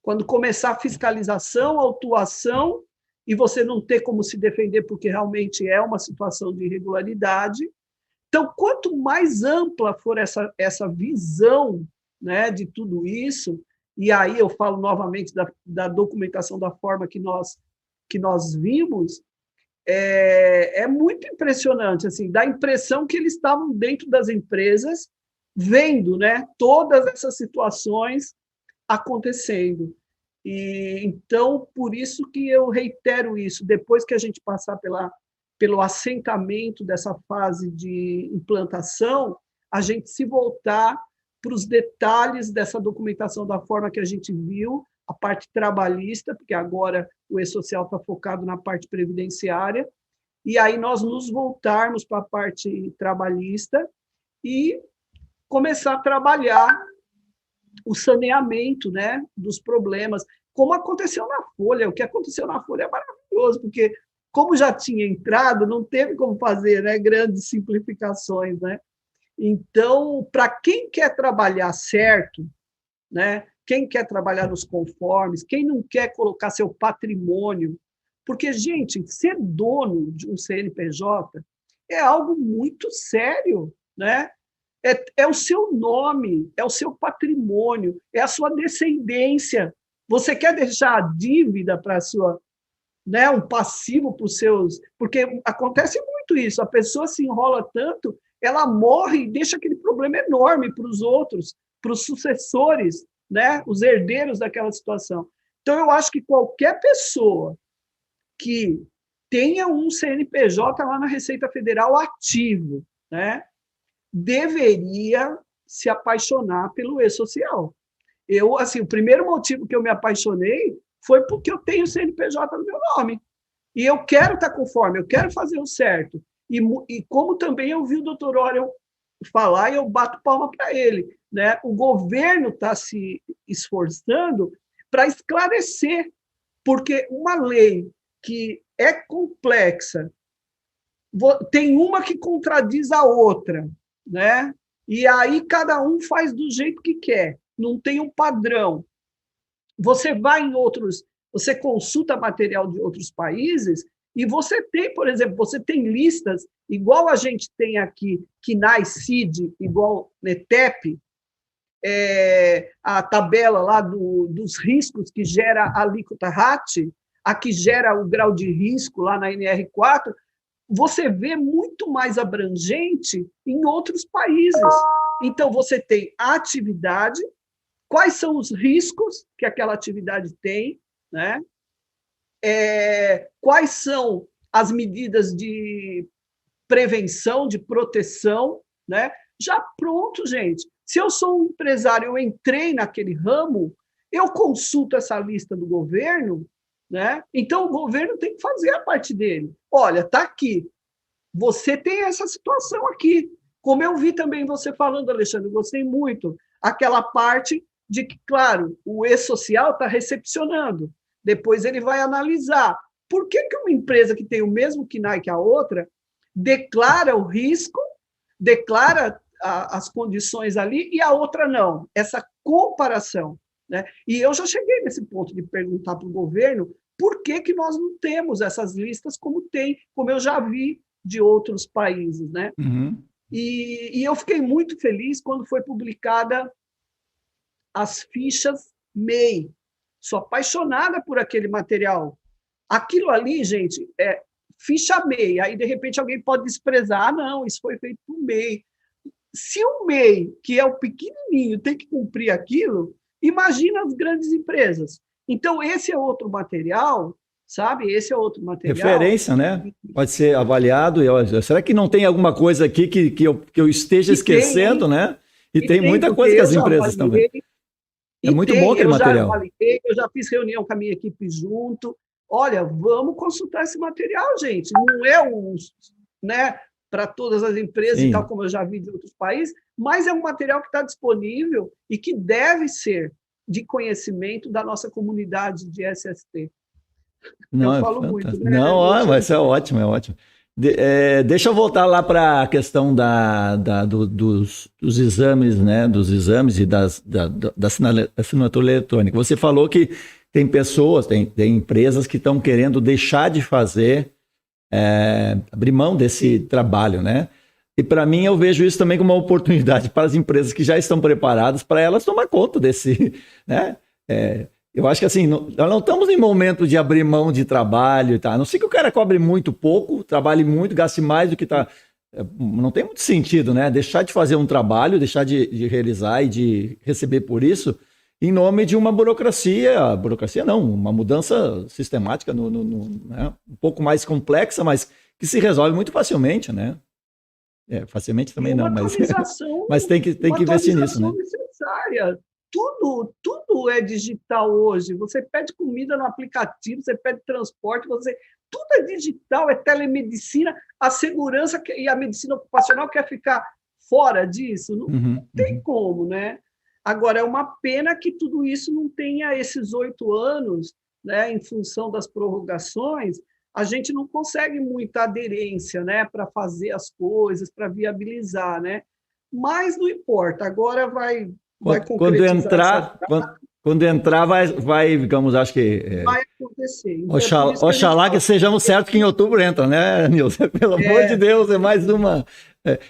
quando começar a fiscalização, autuação, e você não ter como se defender porque realmente é uma situação de irregularidade. Então, quanto mais ampla for essa visão, né, de tudo isso, e aí eu falo novamente da documentação da forma que nós vimos, é muito impressionante, assim, dá a impressão que eles estavam dentro das empresas, vendo, né, todas essas situações acontecendo. E então, por isso que eu reitero isso, depois que a gente passar pelo assentamento dessa fase de implantação, a gente se voltar para os detalhes dessa documentação da forma que a gente viu, a parte trabalhista, porque agora o E-Social está focado na parte previdenciária, e aí nós nos voltarmos para a parte trabalhista e começar a trabalhar o saneamento, né, dos problemas, como aconteceu na Folha. O que aconteceu na Folha é maravilhoso, porque como já tinha entrado, não teve como fazer, né, grandes simplificações, né? Então, para quem quer trabalhar certo, né, quem quer trabalhar nos conformes, quem não quer colocar seu patrimônio, porque, gente, ser dono de um CNPJ é algo muito sério, né? É o seu nome, é o seu patrimônio, é a sua descendência. Você quer deixar a dívida para a sua, né, um passivo para os seus... Porque acontece muito isso, a pessoa se enrola tanto, ela morre e deixa aquele problema enorme para os outros, para os sucessores, né, os herdeiros daquela situação. Então, eu acho que qualquer pessoa que tenha um CNPJ lá na Receita Federal ativo, né, deveria se apaixonar pelo E-Social. Eu, assim, o primeiro motivo que eu me apaixonei foi porque eu tenho CNPJ no meu nome. E eu quero estar conforme, eu quero fazer o certo. E como também eu vi o doutor Orion falar, e eu bato palma para ele, né? O governo está se esforçando para esclarecer, porque uma lei que é complexa, tem uma que contradiz a outra, né? E aí cada um faz do jeito que quer, não tem um padrão. Você vai em outros, você consulta material de outros países e você tem, por exemplo, você tem listas, igual a gente tem aqui, KNAI, CID, igual NETEP, a tabela lá dos riscos que gera a alíquota RAT, a que gera o grau de risco lá na NR4, você vê muito mais abrangente em outros países. Então, você tem a atividade, quais são os riscos que aquela atividade tem, né? Quais são as medidas de prevenção, de proteção, né? Já pronto, gente. Se eu sou um empresário, eu entrei naquele ramo, eu consulto essa lista do governo, né? Então, o governo tem que fazer a parte dele. Olha, está aqui. Você tem essa situação aqui. Como eu vi também você falando, Alexandre, gostei muito. Aquela parte de que, claro, o E-Social está recepcionando. Depois ele vai analisar. Por que uma empresa que tem o mesmo KNAI que a outra declara o risco, declara as condições ali e a outra não? Essa comparação, né? E eu já cheguei nesse ponto de perguntar para o governo por que nós não temos essas listas como tem, como eu já vi de outros países, né? Uhum. E eu fiquei muito feliz quando foi publicada as fichas MEI. Sou apaixonada por aquele material. Aquilo ali, gente, é ficha MEI. Aí, de repente, alguém pode desprezar. Ah, não, isso foi feito por MEI. Se o MEI, que é o pequenininho, tem que cumprir aquilo, imagina as grandes empresas. Então, esse é outro material, sabe? Esse é outro material. Referência, né? Pode ser avaliado. Será que não tem alguma coisa aqui que eu esteja esquecendo, né? E tem muita coisa que as empresas estão vendo. É muito bom aquele material. Eu já fiz reunião com a minha equipe junto. Olha, vamos consultar esse material, gente. Não é né, para todas as empresas e tal, como eu já vi de outros países, mas é um material que está disponível e que deve ser de conhecimento da nossa comunidade de SST. Não, eu falo muito, né? Não, mas é ótimo, é ótimo. Deixa eu voltar lá para a questão dos exames, né? Dos exames e da assinatura eletrônica. Você falou que tem pessoas, tem empresas que estão querendo deixar de fazer, abrir mão desse trabalho, né? E para mim eu vejo isso também como uma oportunidade para as empresas que já estão preparadas para elas tomar conta desse, né? Eu acho que assim, nós não estamos em momento de abrir mão de trabalho e tal. A não ser que o cara cobre muito pouco, trabalhe muito, gaste mais do que está. Não tem muito sentido, né? Deixar de fazer um trabalho, deixar de realizar e de receber por isso, em nome de uma burocracia. Burocracia não, uma mudança sistemática, né? Um pouco mais complexa, mas que se resolve muito facilmente, né? Facilmente também não, mas tem que investir nisso, né? Necessária. Tudo é digital hoje. Você pede comida no aplicativo, você pede transporte, tudo é digital, é telemedicina. A segurança e a medicina ocupacional quer ficar fora disso? Não tem como, né? Agora, é uma pena que tudo isso não tenha esses 8 anos, né? Em função das prorrogações, a gente não consegue muita aderência, né? Para fazer as coisas, para viabilizar, né? Mas não importa, agora vai quando entrar vai, digamos, acho que vai acontecer. Então, oxalá que sejamos certos que em outubro entra, né, Nilson? Pelo amor de Deus, é mais uma.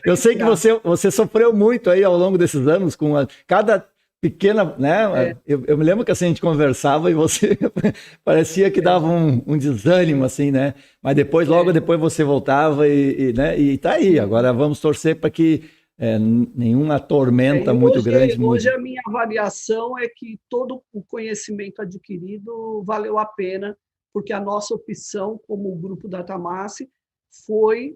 Eu sei que você sofreu muito aí ao longo desses anos com cada pequena, né? Eu me lembro que assim, a gente conversava e você parecia que dava um desânimo, assim, né? Mas logo depois você voltava né? E tá aí. Agora vamos torcer para que nenhuma tormenta muito grande. Hoje a minha avaliação é que todo o conhecimento adquirido valeu a pena, porque a nossa opção como grupo Datamassi foi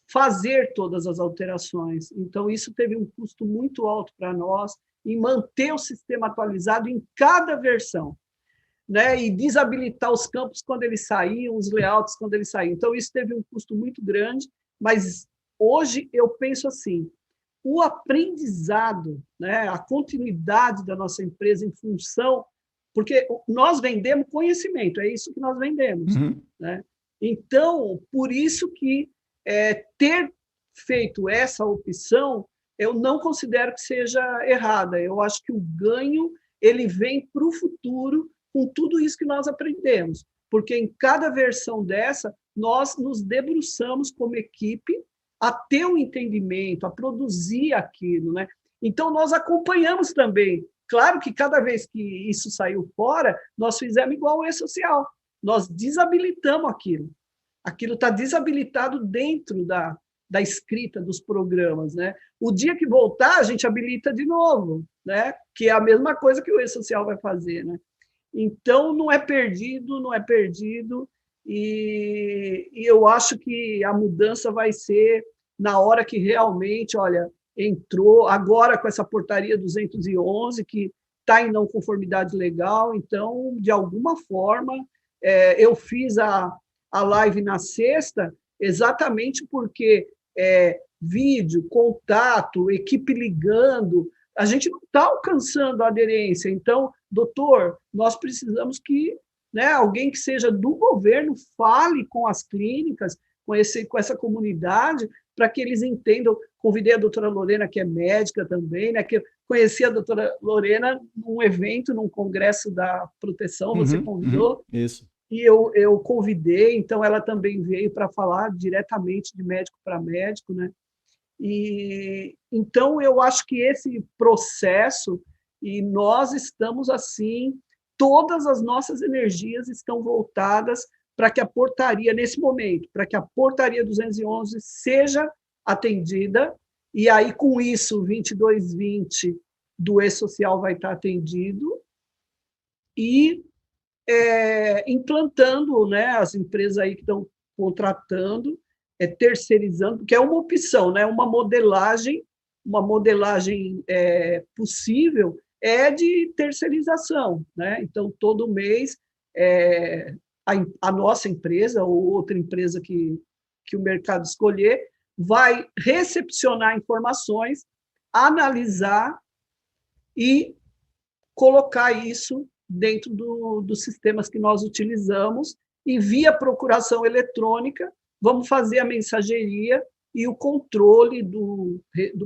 fazer todas as alterações. Então, isso teve um custo muito alto para nós em manter o sistema atualizado em cada versão, né? E desabilitar os campos quando eles saíam, os layouts quando eles saíam. Então, isso teve um custo muito grande, mas hoje eu penso assim, o aprendizado, né, a continuidade da nossa empresa em função, porque nós vendemos conhecimento, é isso que nós vendemos, né? Então, por isso que ter feito essa opção, eu não considero que seja errada. Eu acho que o ganho ele vem para o futuro com tudo isso que nós aprendemos, porque em cada versão dessa, nós nos debruçamos como equipe a ter um entendimento, a produzir aquilo, né? Então, nós acompanhamos também. Claro que cada vez que isso saiu fora, nós fizemos igual o E-Social. Nós desabilitamos aquilo. Aquilo está desabilitado dentro da escrita dos programas, né? O dia que voltar, a gente habilita de novo, né? Que é a mesma coisa que o E-Social vai fazer, né? Então, não é perdido, não é perdido. E eu acho que a mudança vai ser na hora que realmente, olha, entrou agora com essa portaria 211, que está em não conformidade legal, então, de alguma forma, eu fiz a live na sexta exatamente porque vídeo, contato, equipe ligando, a gente não está alcançando a aderência. Então, doutor, nós precisamos que alguém que seja do governo fale com as clínicas, com essa comunidade, para que eles entendam. Convidei a doutora Lorena, que é médica também, né, que eu conheci a doutora Lorena num evento, num congresso da proteção, você convidou, isso. E eu convidei, então ela também veio para falar diretamente de médico para médico, né? E então eu acho que esse processo, e nós estamos assim, todas as nossas energias estão voltadas para que a portaria, nesse momento, para que a portaria 211 seja atendida, e aí, com isso, 2220 do E-Social vai estar atendido, e implantando, né, as empresas aí que estão contratando, terceirizando, que é uma opção, né, uma modelagem possível de terceirização, né? Então, todo mês, a nossa empresa ou outra empresa que o mercado escolher vai recepcionar informações, analisar e colocar isso dentro dos sistemas que nós utilizamos e, via procuração eletrônica, vamos fazer a mensageria e o controle do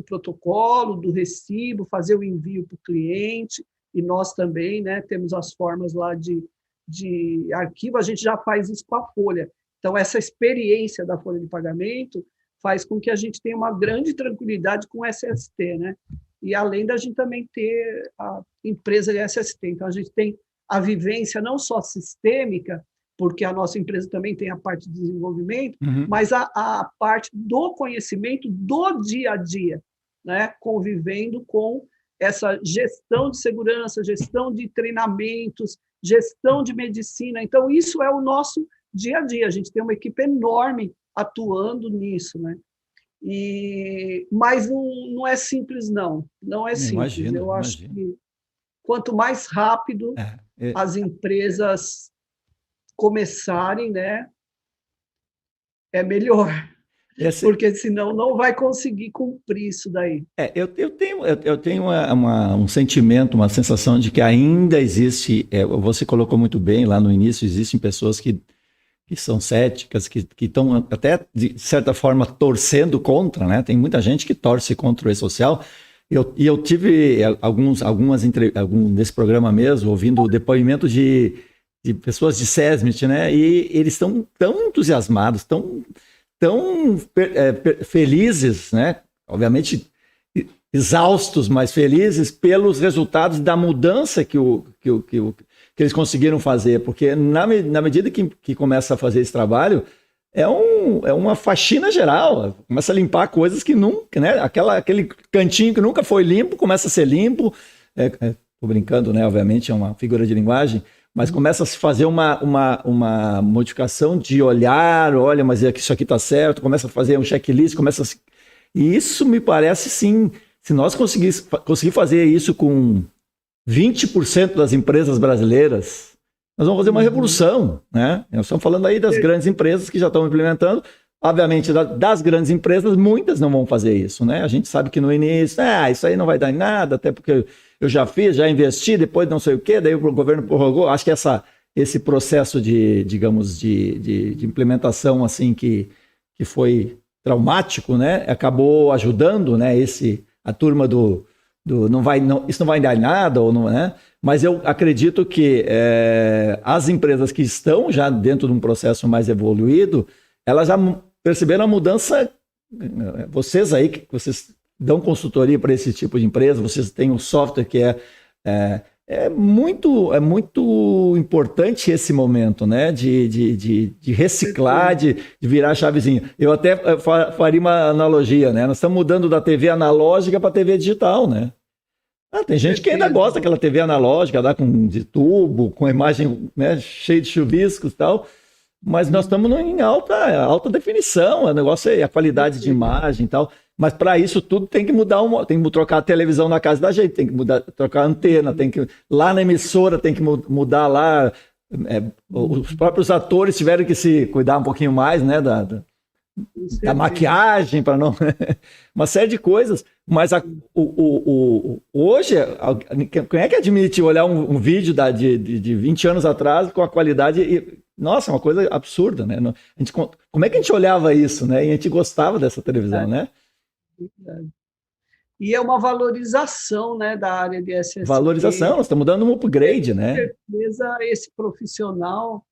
protocolo, do recibo, fazer o envio para o cliente, e nós também, né, temos as formas lá de arquivo, a gente já faz isso com a folha. Então, essa experiência da folha de pagamento faz com que a gente tenha uma grande tranquilidade com o SST, né? E além da gente também ter a empresa de SST. Então, a gente tem a vivência não só sistêmica, porque a nossa empresa também tem a parte de desenvolvimento, mas a parte do conhecimento do dia a dia, né? Convivendo com essa gestão de segurança, gestão de treinamentos, gestão de medicina. Então, isso é o nosso dia a dia. A gente tem uma equipe enorme atuando nisso, né? Mas não é simples, não. Não é simples. Eu acho que quanto mais rápido as empresas começarem, né, é melhor. Porque senão não vai conseguir cumprir isso daí. Eu tenho um sentimento, uma sensação de que ainda existe, você colocou muito bem lá no início, existem pessoas que são céticas, que estão até, de certa forma, torcendo contra, né? Tem muita gente que torce contra o e-social. Eu tive nesse programa mesmo, ouvindo o depoimento de pessoas de SESMIT, né? E eles estão tão entusiasmados, tão felizes, né? Obviamente exaustos, mas felizes pelos resultados da mudança que eles conseguiram fazer, porque na medida que começa a fazer esse trabalho, é uma faxina geral, começa a limpar coisas que nunca, né? Aquele cantinho que nunca foi limpo, começa a ser limpo, tô brincando, né? Obviamente é uma figura de linguagem, mas começa a se fazer uma modificação de olhar, olha, mas isso aqui está certo, começa a fazer um checklist, e isso me parece, sim, se nós conseguir fazer isso com 20% das empresas brasileiras, nós vamos fazer uma revolução, né? Nós estamos falando aí das grandes empresas que já estão implementando. Obviamente, das grandes empresas, muitas não vão fazer isso, né? A gente sabe que no início, isso aí não vai dar em nada, até porque eu já fiz, já investi, depois não sei o quê, daí o governo prorrogou. Acho que esse processo de implementação assim que foi traumático, né? Acabou ajudando, né? A turma isso não vai dar em nada, ou não, né? Mas eu acredito que as empresas que estão já dentro de um processo mais evoluído, elas já perceberam a mudança. Vocês aí, que vocês dão consultoria para esse tipo de empresa, vocês têm um software que é muito importante esse momento, né? De reciclar, de virar a chavezinha. Eu até faria uma analogia, né? Nós estamos mudando da TV analógica para a TV digital, né? Tem gente que ainda gosta daquela TV analógica, de tubo, com a imagem, né, cheia de chuviscos e tal, mas nós estamos em alta definição, o negócio é a qualidade de imagem e tal. Mas para isso tudo tem que mudar, tem que trocar a televisão na casa da gente, tem que trocar a antena, lá na emissora tem que mudar lá. Os próprios atores tiveram que se cuidar um pouquinho mais, né, da maquiagem, para não. Uma série de coisas. Mas hoje, quem é que admite olhar um vídeo de 20 anos atrás com a qualidade. Nossa, é uma coisa absurda, né? Como é que a gente olhava isso, né? E a gente gostava dessa televisão, né? E é uma valorização, né, da área de SST. Valorização, nós estamos dando um upgrade, né? Com certeza, esse profissional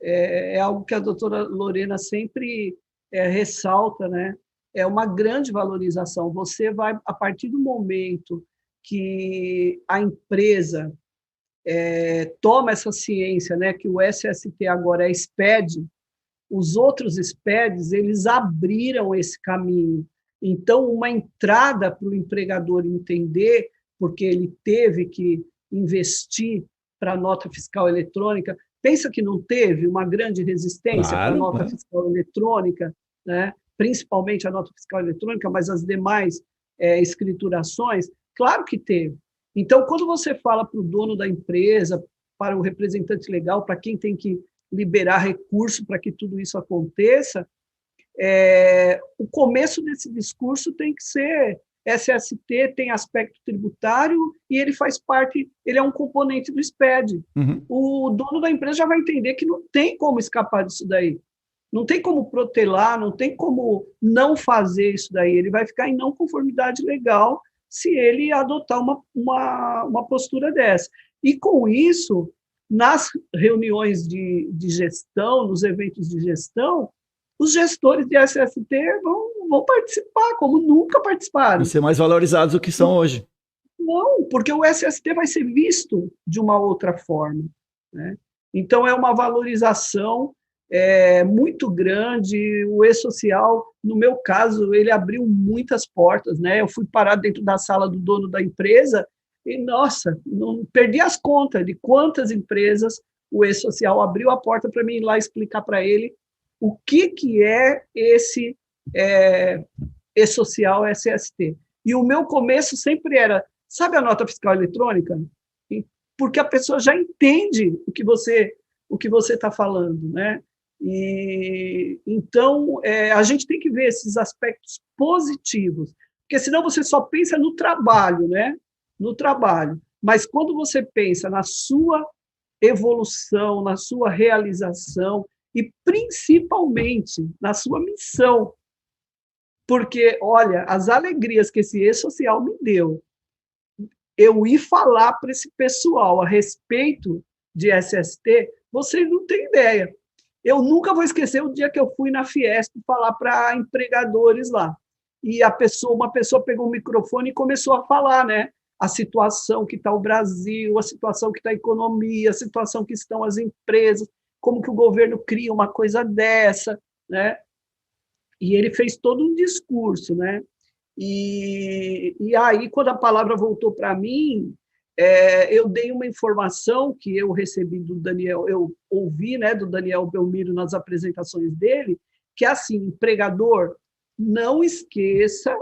é algo que a doutora Lorena sempre ressalta, né? É uma grande valorização. Você vai, a partir do momento que a empresa toma essa ciência, né, que o SST agora é SPED, os outros SPEDs, eles abriram esse caminho. Então, uma entrada para o empregador entender, porque ele teve que investir para a nota fiscal eletrônica. Pensa que não teve uma grande resistência para a nota fiscal eletrônica, né? Principalmente a nota fiscal eletrônica, mas as demais escriturações, claro que teve. Então, quando você fala para o dono da empresa, para o representante legal, para quem tem que liberar recurso para que tudo isso aconteça, o começo desse discurso tem que ser SST, tem aspecto tributário e ele faz parte, ele é um componente do SPED. Uhum. O dono da empresa já vai entender que não tem como escapar disso daí. Não tem como protelar, não tem como não fazer isso daí. Ele vai ficar em não conformidade legal se ele adotar uma postura dessa. E, com isso, nas reuniões de gestão, nos eventos de gestão, os gestores de SST vão participar, como nunca participaram. Vão ser mais valorizados do que são hoje. Não, porque o SST vai ser visto de uma outra forma, né? Então, é uma valorização muito grande. O E-Social, no meu caso, ele abriu muitas portas, né? Eu fui parar dentro da sala do dono da empresa e, nossa, não perdi as contas de quantas empresas o E-Social abriu a porta para mim ir lá explicar para ele o que é esse E-Social SST. E o meu começo sempre era, sabe a nota fiscal eletrônica? Porque a pessoa já entende o que você está falando, né? E então a gente tem que ver esses aspectos positivos, porque senão você só pensa no trabalho, né? No trabalho. Mas quando você pensa na sua evolução, na sua realização e principalmente na sua missão, porque olha, as alegrias que esse E-Social me deu, eu ir falar para esse pessoal a respeito de SST, vocês não têm ideia. Eu nunca vou esquecer o dia que eu fui na Fiesp falar para empregadores lá. E uma pessoa pegou o microfone e começou a falar, né? A situação que está o Brasil, a situação que está a economia, a situação que estão as empresas, como que o governo cria uma coisa dessa, né? E ele fez todo um discurso, né? E aí, quando a palavra voltou para mim, eu dei uma informação que eu recebi do Daniel, eu ouvi, né, do Daniel Belmiro nas apresentações dele, que é assim, empregador, não esqueça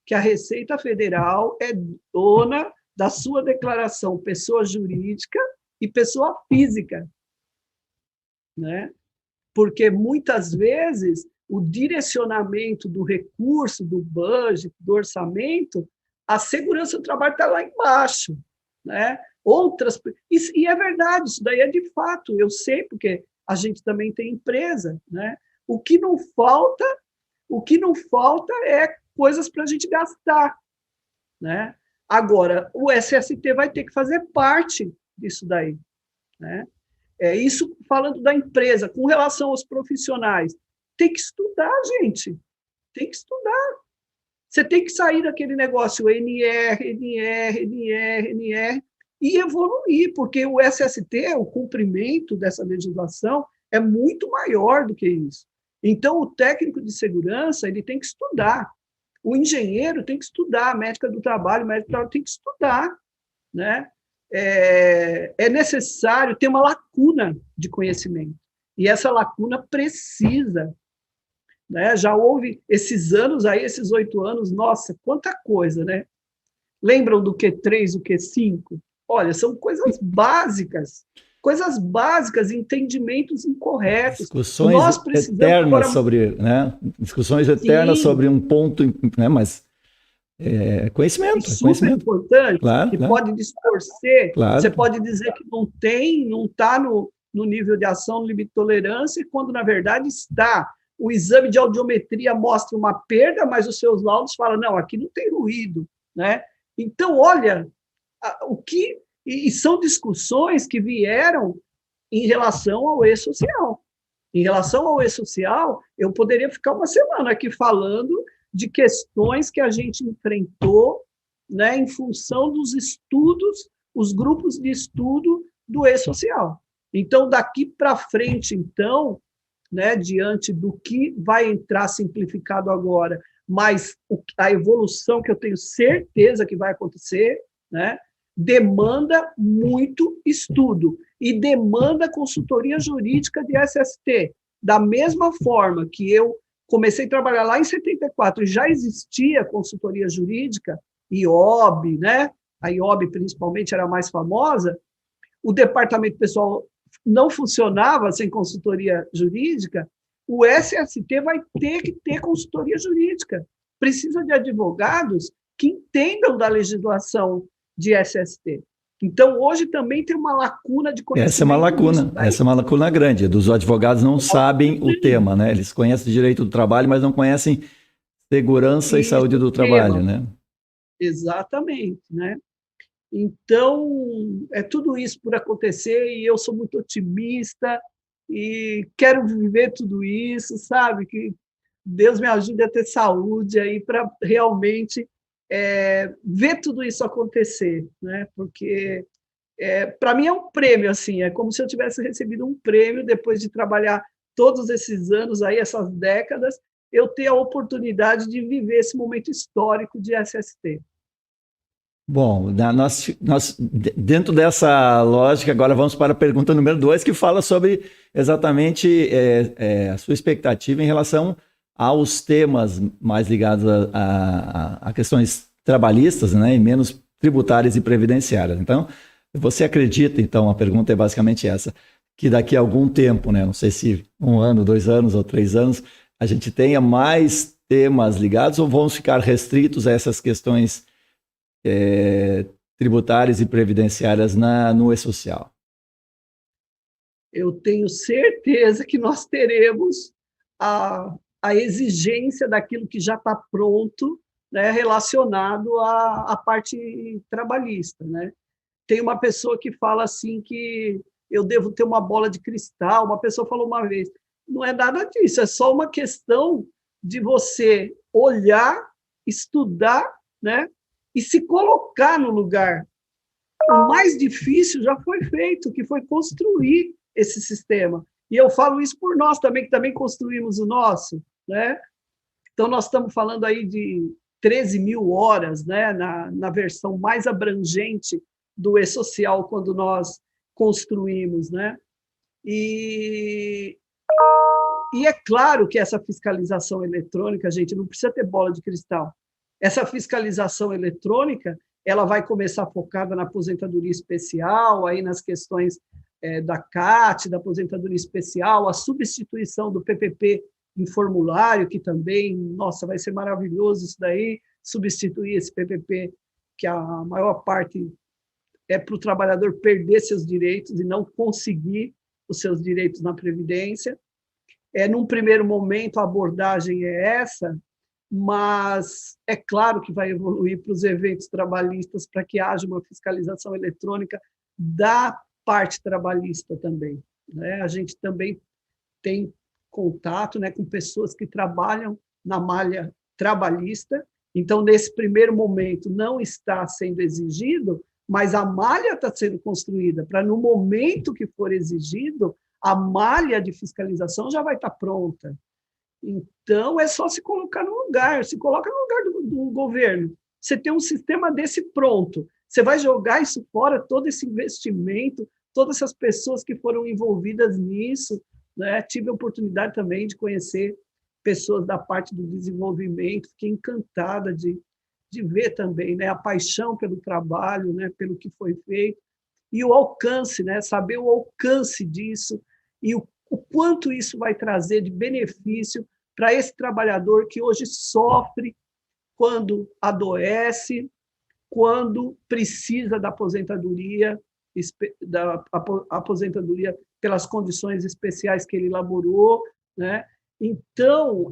que a Receita Federal é dona da sua declaração pessoa jurídica e pessoa física, né? Porque muitas vezes o direcionamento do recurso, do budget, do orçamento, a segurança do trabalho está lá embaixo, né? E é verdade, isso daí é de fato, eu sei, porque a gente também tem empresa, né? O que não falta é coisas para a gente gastar, né? Agora, o SST vai ter que fazer parte disso daí, né? Isso falando da empresa, com relação aos profissionais, tem que estudar, gente, tem que estudar. Você tem que sair daquele negócio NR, e evoluir, porque o SST, o cumprimento dessa legislação, é muito maior do que isso. Então, o técnico de segurança ele tem que estudar, o engenheiro tem que estudar, a médica do trabalho, o médico do trabalho tem que estudar, né? É necessário ter uma lacuna de conhecimento, e essa lacuna precisa, né? Já houve esses anos aí, esses 8 anos, nossa, quanta coisa, né? Lembram do Q3, o Q5? Olha, são coisas básicas, entendimentos incorretos. Discussões eternas sobre, né? Discussões eternas sobre um ponto, né? Mas conhecimento, super importante, claro, que claro. pode distorcer. Claro. Você pode dizer que não está no nível de ação, no limite de tolerância, quando na verdade está. O exame de audiometria mostra uma perda, mas os seus laudos falam, não, aqui não tem ruído, né? Então, olha, e são discussões que vieram em relação ao E-Social. Em relação ao E-Social, eu poderia ficar uma semana aqui falando de questões que a gente enfrentou, né, em função dos estudos, os grupos de estudo do E-Social. Então, daqui para frente, então, né, diante do que vai entrar simplificado agora, mas a evolução que eu tenho certeza que vai acontecer, né, demanda muito estudo e demanda consultoria jurídica de SST. Da mesma forma que eu comecei a trabalhar lá em 74 e já existia consultoria jurídica, IOB, né? A IOB principalmente era a mais famosa, o departamento pessoal não funcionava sem consultoria jurídica, o SST vai ter que ter consultoria jurídica. Precisa de advogados que entendam da legislação de SST. Então, hoje também tem uma lacuna de conhecimento. Essa é uma lacuna grande. Os advogados não sabem o tema, né? Eles conhecem direito do trabalho, mas não conhecem segurança e saúde do trabalho, né? Exatamente, né? Então, é tudo isso por acontecer e eu sou muito otimista e quero viver tudo isso, sabe? Que Deus me ajude a ter saúde aí para realmente ver tudo isso acontecer, né? Porque para mim é um prêmio, assim, é como se eu tivesse recebido um prêmio depois de trabalhar todos esses anos aí, essas décadas, eu ter a oportunidade de viver esse momento histórico de SST. Bom, dentro dessa lógica, agora vamos para a pergunta número 2, que fala sobre exatamente a sua expectativa em relação aos temas mais ligados a questões trabalhistas, né, e menos tributárias e previdenciárias. Então, você acredita, então, a pergunta é basicamente essa, que daqui a algum tempo, né, não sei se 1 ano, 2 anos ou 3 anos, a gente tenha mais temas ligados ou vamos ficar restritos a essas questões tributárias e previdenciárias no E-Social? Eu tenho certeza que nós teremos a exigência daquilo que já está pronto, né, relacionado à parte trabalhista, né? Tem uma pessoa que fala assim que eu devo ter uma bola de cristal, uma pessoa falou uma vez, não é nada disso, é só uma questão de você olhar, estudar, né, e se colocar no lugar. O mais difícil já foi feito, que foi construir esse sistema. E eu falo isso por nós também, que também construímos o nosso, né? Então, nós estamos falando aí de 13 mil horas, né, na versão mais abrangente do E-Social, quando nós construímos, né? E é claro que essa fiscalização eletrônica, gente, não precisa ter bola de cristal. Essa fiscalização eletrônica, ela vai começar focada na aposentadoria especial, aí nas questões da CAT, da aposentadoria especial, a substituição do PPP em formulário, que também, nossa, vai ser maravilhoso isso daí, substituir esse PPP, que a maior parte é para o trabalhador perder seus direitos e não conseguir os seus direitos na Previdência. Num primeiro momento, a abordagem é essa, mas é claro que vai evoluir para os eventos trabalhistas para que haja uma fiscalização eletrônica da parte trabalhista também, né? A gente também tem contato, né, com pessoas que trabalham na malha trabalhista, então, nesse primeiro momento, não está sendo exigido, mas a malha está sendo construída para, no momento que for exigido, a malha de fiscalização já vai estar pronta. Então, é só se colocar no lugar, se coloca no lugar do governo. Você tem um sistema desse pronto, você vai jogar isso fora, todo esse investimento, todas essas pessoas que foram envolvidas nisso, né? Tive a oportunidade também de conhecer pessoas da parte do desenvolvimento, fiquei encantada de ver também, né, a paixão pelo trabalho, né, pelo que foi feito, e o alcance, né, saber o alcance disso, e o quanto isso vai trazer de benefício para esse trabalhador que hoje sofre quando adoece, quando precisa da aposentadoria pelas condições especiais que ele elaborou, né? Então,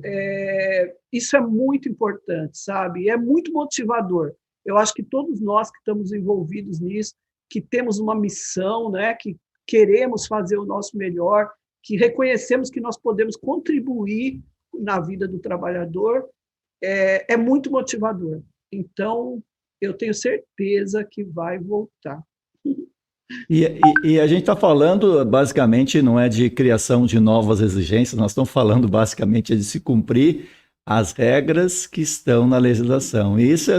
isso é muito importante, sabe? É muito motivador. Eu acho que todos nós que estamos envolvidos nisso, que temos uma missão, né? Que queremos fazer o nosso melhor, que reconhecemos que nós podemos contribuir na vida do trabalhador, é muito motivador. Então, eu tenho certeza que vai voltar. E a gente está falando, basicamente, não é de criação de novas exigências, nós estamos falando, basicamente, de se cumprir as regras que estão na legislação. E isso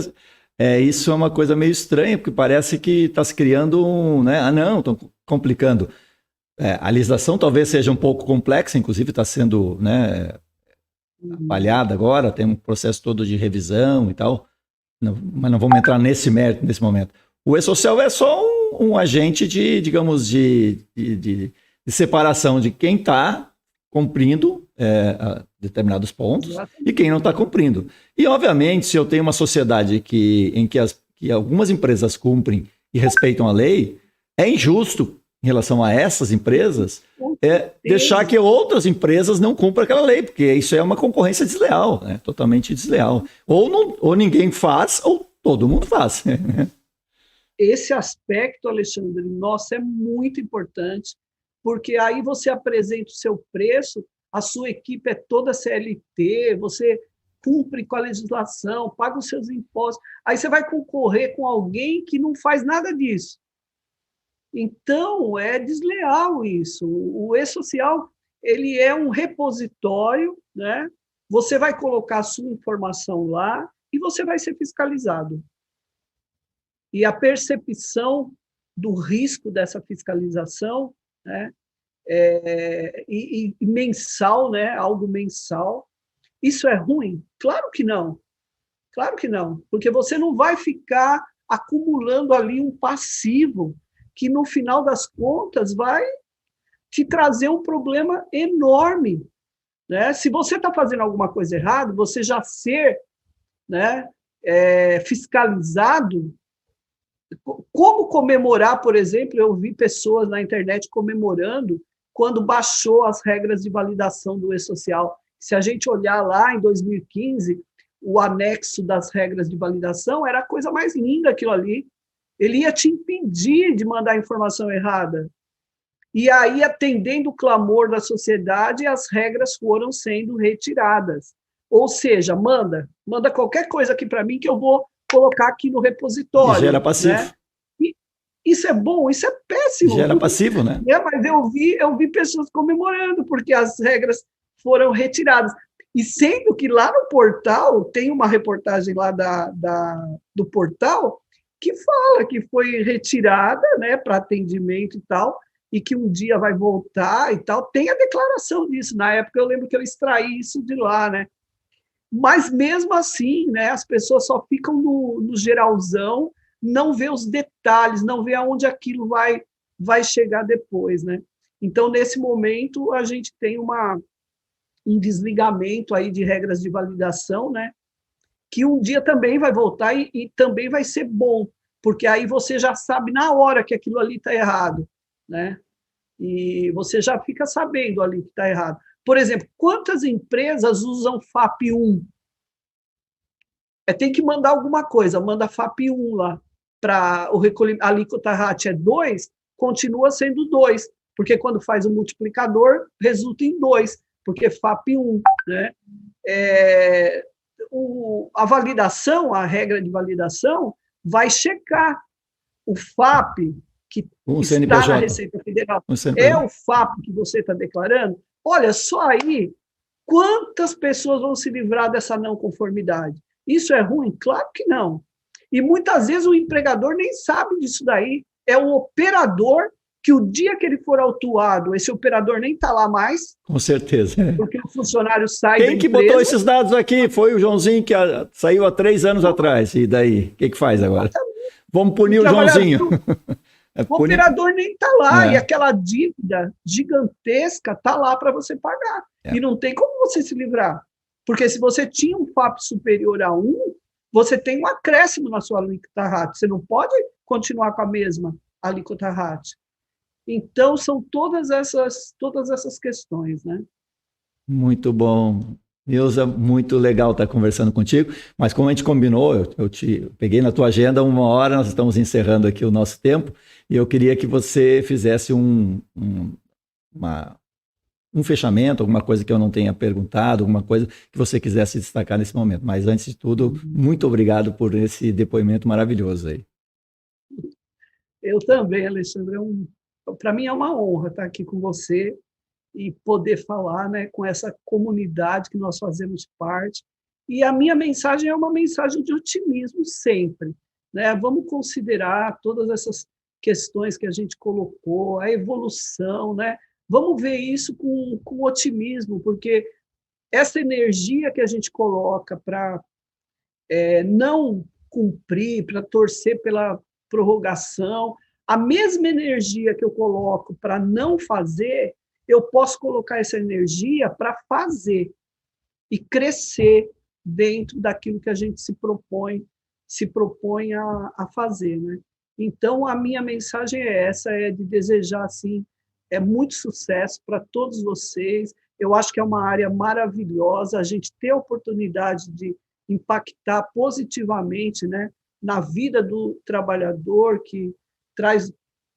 Isso é uma coisa meio estranha, porque parece que está se criando um, né? Ah, não, estão complicando. A legislação talvez seja um pouco complexa, inclusive está sendo, né, avaliada agora, tem um processo todo de revisão e tal, mas não vamos entrar nesse mérito nesse momento. O e-social é só um agente de, digamos, de separação de quem está cumprindo determinados pontos Exatamente. e quem não está cumprindo. E, obviamente, se eu tenho uma sociedade em que algumas empresas cumprem e respeitam a lei, é injusto em relação a essas empresas deixar que outras empresas não cumpram aquela lei, porque isso é uma concorrência desleal, né? Totalmente desleal. Ou ninguém faz, ou todo mundo faz. Esse aspecto, Alexandre, nossa, é muito importante, porque aí você apresenta o seu preço, a sua equipe é toda CLT, você cumpre com a legislação, paga os seus impostos, aí você vai concorrer com alguém que não faz nada disso. Então, é desleal isso. O e-social, ele é um repositório, né? Você vai colocar a sua informação lá e você vai ser fiscalizado. E a percepção do risco dessa fiscalização, né? E mensal, né? Algo mensal. Isso é ruim? Claro que não. Claro que não. Porque você não vai ficar acumulando ali um passivo que, no final das contas, vai te trazer um problema enorme. Né? Se você está fazendo alguma coisa errada, você já ser, né, fiscalizado. Como comemorar, por exemplo, eu vi pessoas na internet comemorando quando baixou as regras de validação do e-social. Se a gente olhar lá em 2015, o anexo das regras de validação era a coisa mais linda aquilo ali. Ele ia te impedir de mandar informação errada. E aí, atendendo o clamor da sociedade, as regras foram sendo retiradas. Ou seja, manda qualquer coisa aqui para mim que eu vou colocar aqui no repositório. E gera passivo. Né? E isso é bom, isso é péssimo. Gera passivo, né? Mas eu vi pessoas comemorando, porque as regras foram retiradas. E sendo que lá no portal, tem uma reportagem lá do portal, que fala que foi retirada, né, para atendimento e tal, e que um dia vai voltar e tal. Tem a declaração disso. Na época, eu lembro que eu extraí isso de lá, né? Mas, mesmo assim, né, as pessoas só ficam no geralzão, não vê os detalhes, não vê aonde aquilo vai chegar depois, né? Então, nesse momento, a gente tem um desligamento aí de regras de validação, né? Que um dia também vai voltar e também vai ser bom, porque aí você já sabe na hora que aquilo ali está errado, né? E você já fica sabendo ali que está errado. Por exemplo, quantas empresas usam FAP1? Tem que mandar alguma coisa, manda FAP1 lá, para o recolhimento, a alíquota RAT é 2, continua sendo 2, porque quando faz o multiplicador, resulta em 2, porque FAP1, né? A validação, a regra de validação, vai checar o FAP que está na Receita Federal. É o FAP que você está declarando? Olha, só aí, quantas pessoas vão se livrar dessa não conformidade? Isso é ruim? Claro que não. E muitas vezes o empregador nem sabe disso daí. É o operador que o dia que ele for autuado, esse operador nem está lá mais. Com certeza. Porque o funcionário sai Quem que botou esses dados aqui? Foi o Joãozinho que saiu há 3 anos atrás. E daí? O que faz agora? Vamos punir o Joãozinho. O operador nem está lá. E aquela dívida gigantesca está lá para você pagar. E não tem como você se livrar. Porque se você tinha um FAP superior a 1, você tem um acréscimo na sua alíquota RAT. Você não pode continuar com a mesma alíquota RAT. Então, são todas essas questões, né? Muito bom. Ilza, muito legal estar conversando contigo, mas como a gente combinou, eu peguei na tua agenda 1 hora, nós estamos encerrando aqui o nosso tempo, e eu queria que você fizesse um fechamento, alguma coisa que eu não tenha perguntado, alguma coisa que você quisesse destacar nesse momento. Mas, antes de tudo, muito obrigado por esse depoimento maravilhoso aí. Eu também, Alexandre. Para mim é uma honra estar aqui com você e poder falar, né, com essa comunidade que nós fazemos parte E a minha mensagem é uma mensagem de otimismo sempre, né? Vamos considerar todas essas questões que a gente colocou, a evolução, né? Vamos ver isso com otimismo, porque essa energia que a gente coloca para não cumprir, para torcer pela prorrogação, a mesma energia que eu coloco para não fazer, eu posso colocar essa energia para fazer e crescer dentro daquilo que a gente se propõe a fazer, né? Então, a minha mensagem é essa, é de desejar, assim, muito sucesso para todos vocês. Eu acho que é uma área maravilhosa, a gente ter a oportunidade de impactar positivamente, né, na vida do trabalhador, que traz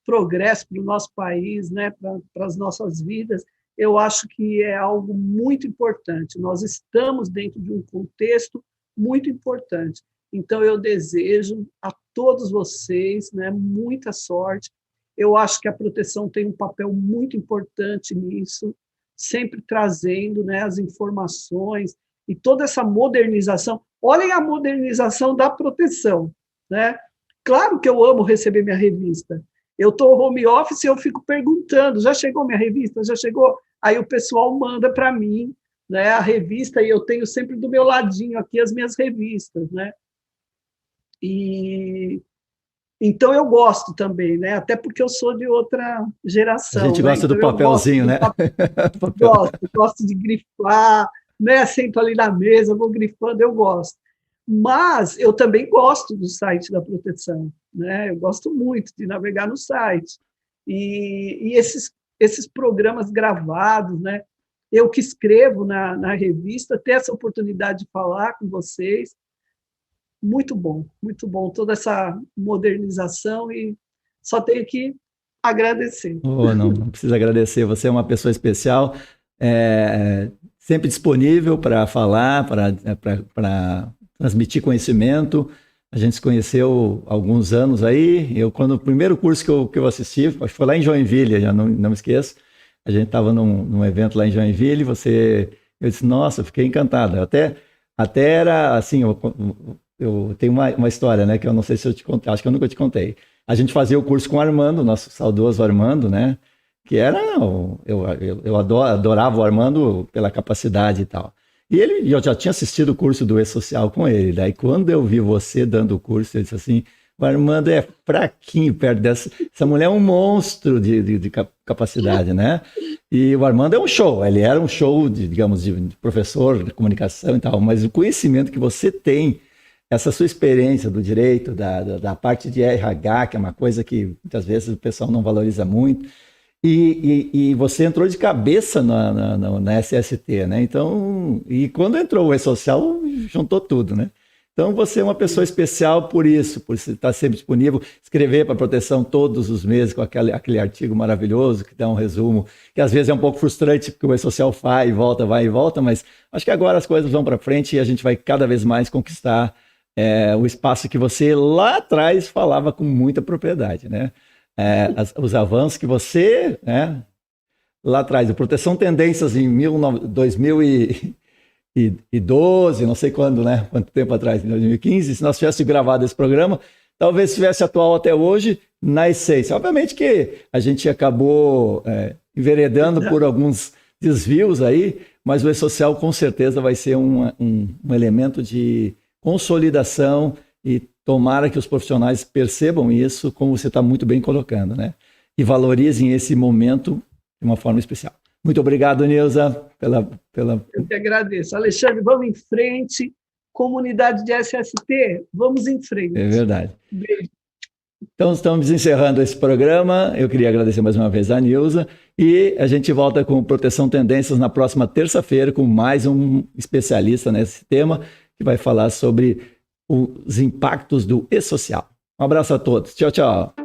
progresso para o nosso país, né, para as nossas vidas. Eu acho que é algo muito importante. Nós estamos dentro de um contexto muito importante. Então, eu desejo a todos vocês, né, muita sorte. Eu acho que a proteção tem um papel muito importante nisso, sempre trazendo, né, as informações e toda essa modernização. Olhem a modernização da proteção, né? Claro que eu amo receber minha revista. Eu estou home office e eu fico perguntando, já chegou minha revista? Já chegou? Aí o pessoal manda para mim, né, a revista, e eu tenho sempre do meu ladinho aqui as minhas revistas, né? E então eu gosto também, né? Até porque eu sou de outra geração. A gente gosta, né? Então, do papelzinho, né? Gosto de grifar, né? Sento ali na mesa, vou grifando, eu gosto. Mas eu também gosto do site da proteção, né? Eu gosto muito de navegar no site. E esses programas gravados, né? Eu que escrevo na revista, ter essa oportunidade de falar com vocês, muito bom, toda essa modernização, e só tenho que agradecer. Não precisa agradecer, você é uma pessoa especial, sempre disponível para falar, para transmitir conhecimento. A gente se conheceu há alguns anos aí, quando o primeiro curso que eu assisti, acho que foi lá em Joinville, já não me esqueço, a gente estava num evento lá em Joinville, eu disse, nossa, fiquei encantado, até era assim, eu tenho uma história, né, que eu não sei se eu te contei, acho que eu nunca te contei. A gente fazia o curso com o Armando, nosso saudoso Armando, né, que era, eu adorava o Armando pela capacidade e tal. E eu já tinha assistido o curso do E-Social com ele, daí quando eu vi você dando o curso, eu disse assim, o Armando é fraquinho perto essa mulher é um monstro de capacidade, né? E o Armando é um show, ele era um show, digamos, de professor de comunicação e tal, mas o conhecimento que você tem, essa sua experiência do direito, da parte de RH, que é uma coisa que muitas vezes o pessoal não valoriza muito, e você entrou de cabeça na SST, né? Então, e quando entrou o E-Social, juntou tudo, né? Então, você é uma pessoa especial por isso, por estar sempre disponível, escrever para a proteção todos os meses com aquele artigo maravilhoso que dá um resumo, que às vezes é um pouco frustrante, porque o E-Social vai e volta, mas acho que agora as coisas vão para frente e a gente vai cada vez mais conquistar o espaço que você lá atrás falava com muita propriedade, né? Os avanços que você, né, lá atrás, a Proteção Tendências em 2012, não sei quando, né? Quanto tempo atrás, em 2015, se nós tivéssemos gravado esse programa, talvez estivesse atual até hoje na essência. Obviamente que a gente acabou enveredando por alguns desvios aí, mas o E-Social com certeza vai ser um elemento de consolidação e tomara que os profissionais percebam isso, como você está muito bem colocando, né? E valorizem esse momento de uma forma especial. Muito obrigado, Nilza, pela... Eu que agradeço. Alexandre, vamos em frente. Comunidade de SST, vamos em frente. É verdade. Beijo. Então, estamos encerrando esse programa. Eu queria agradecer mais uma vez a Nilza. E a gente volta com Proteção Tendências na próxima terça-feira com mais um especialista nesse tema que vai falar sobre os impactos do E-Social. Um abraço a todos. Tchau, tchau.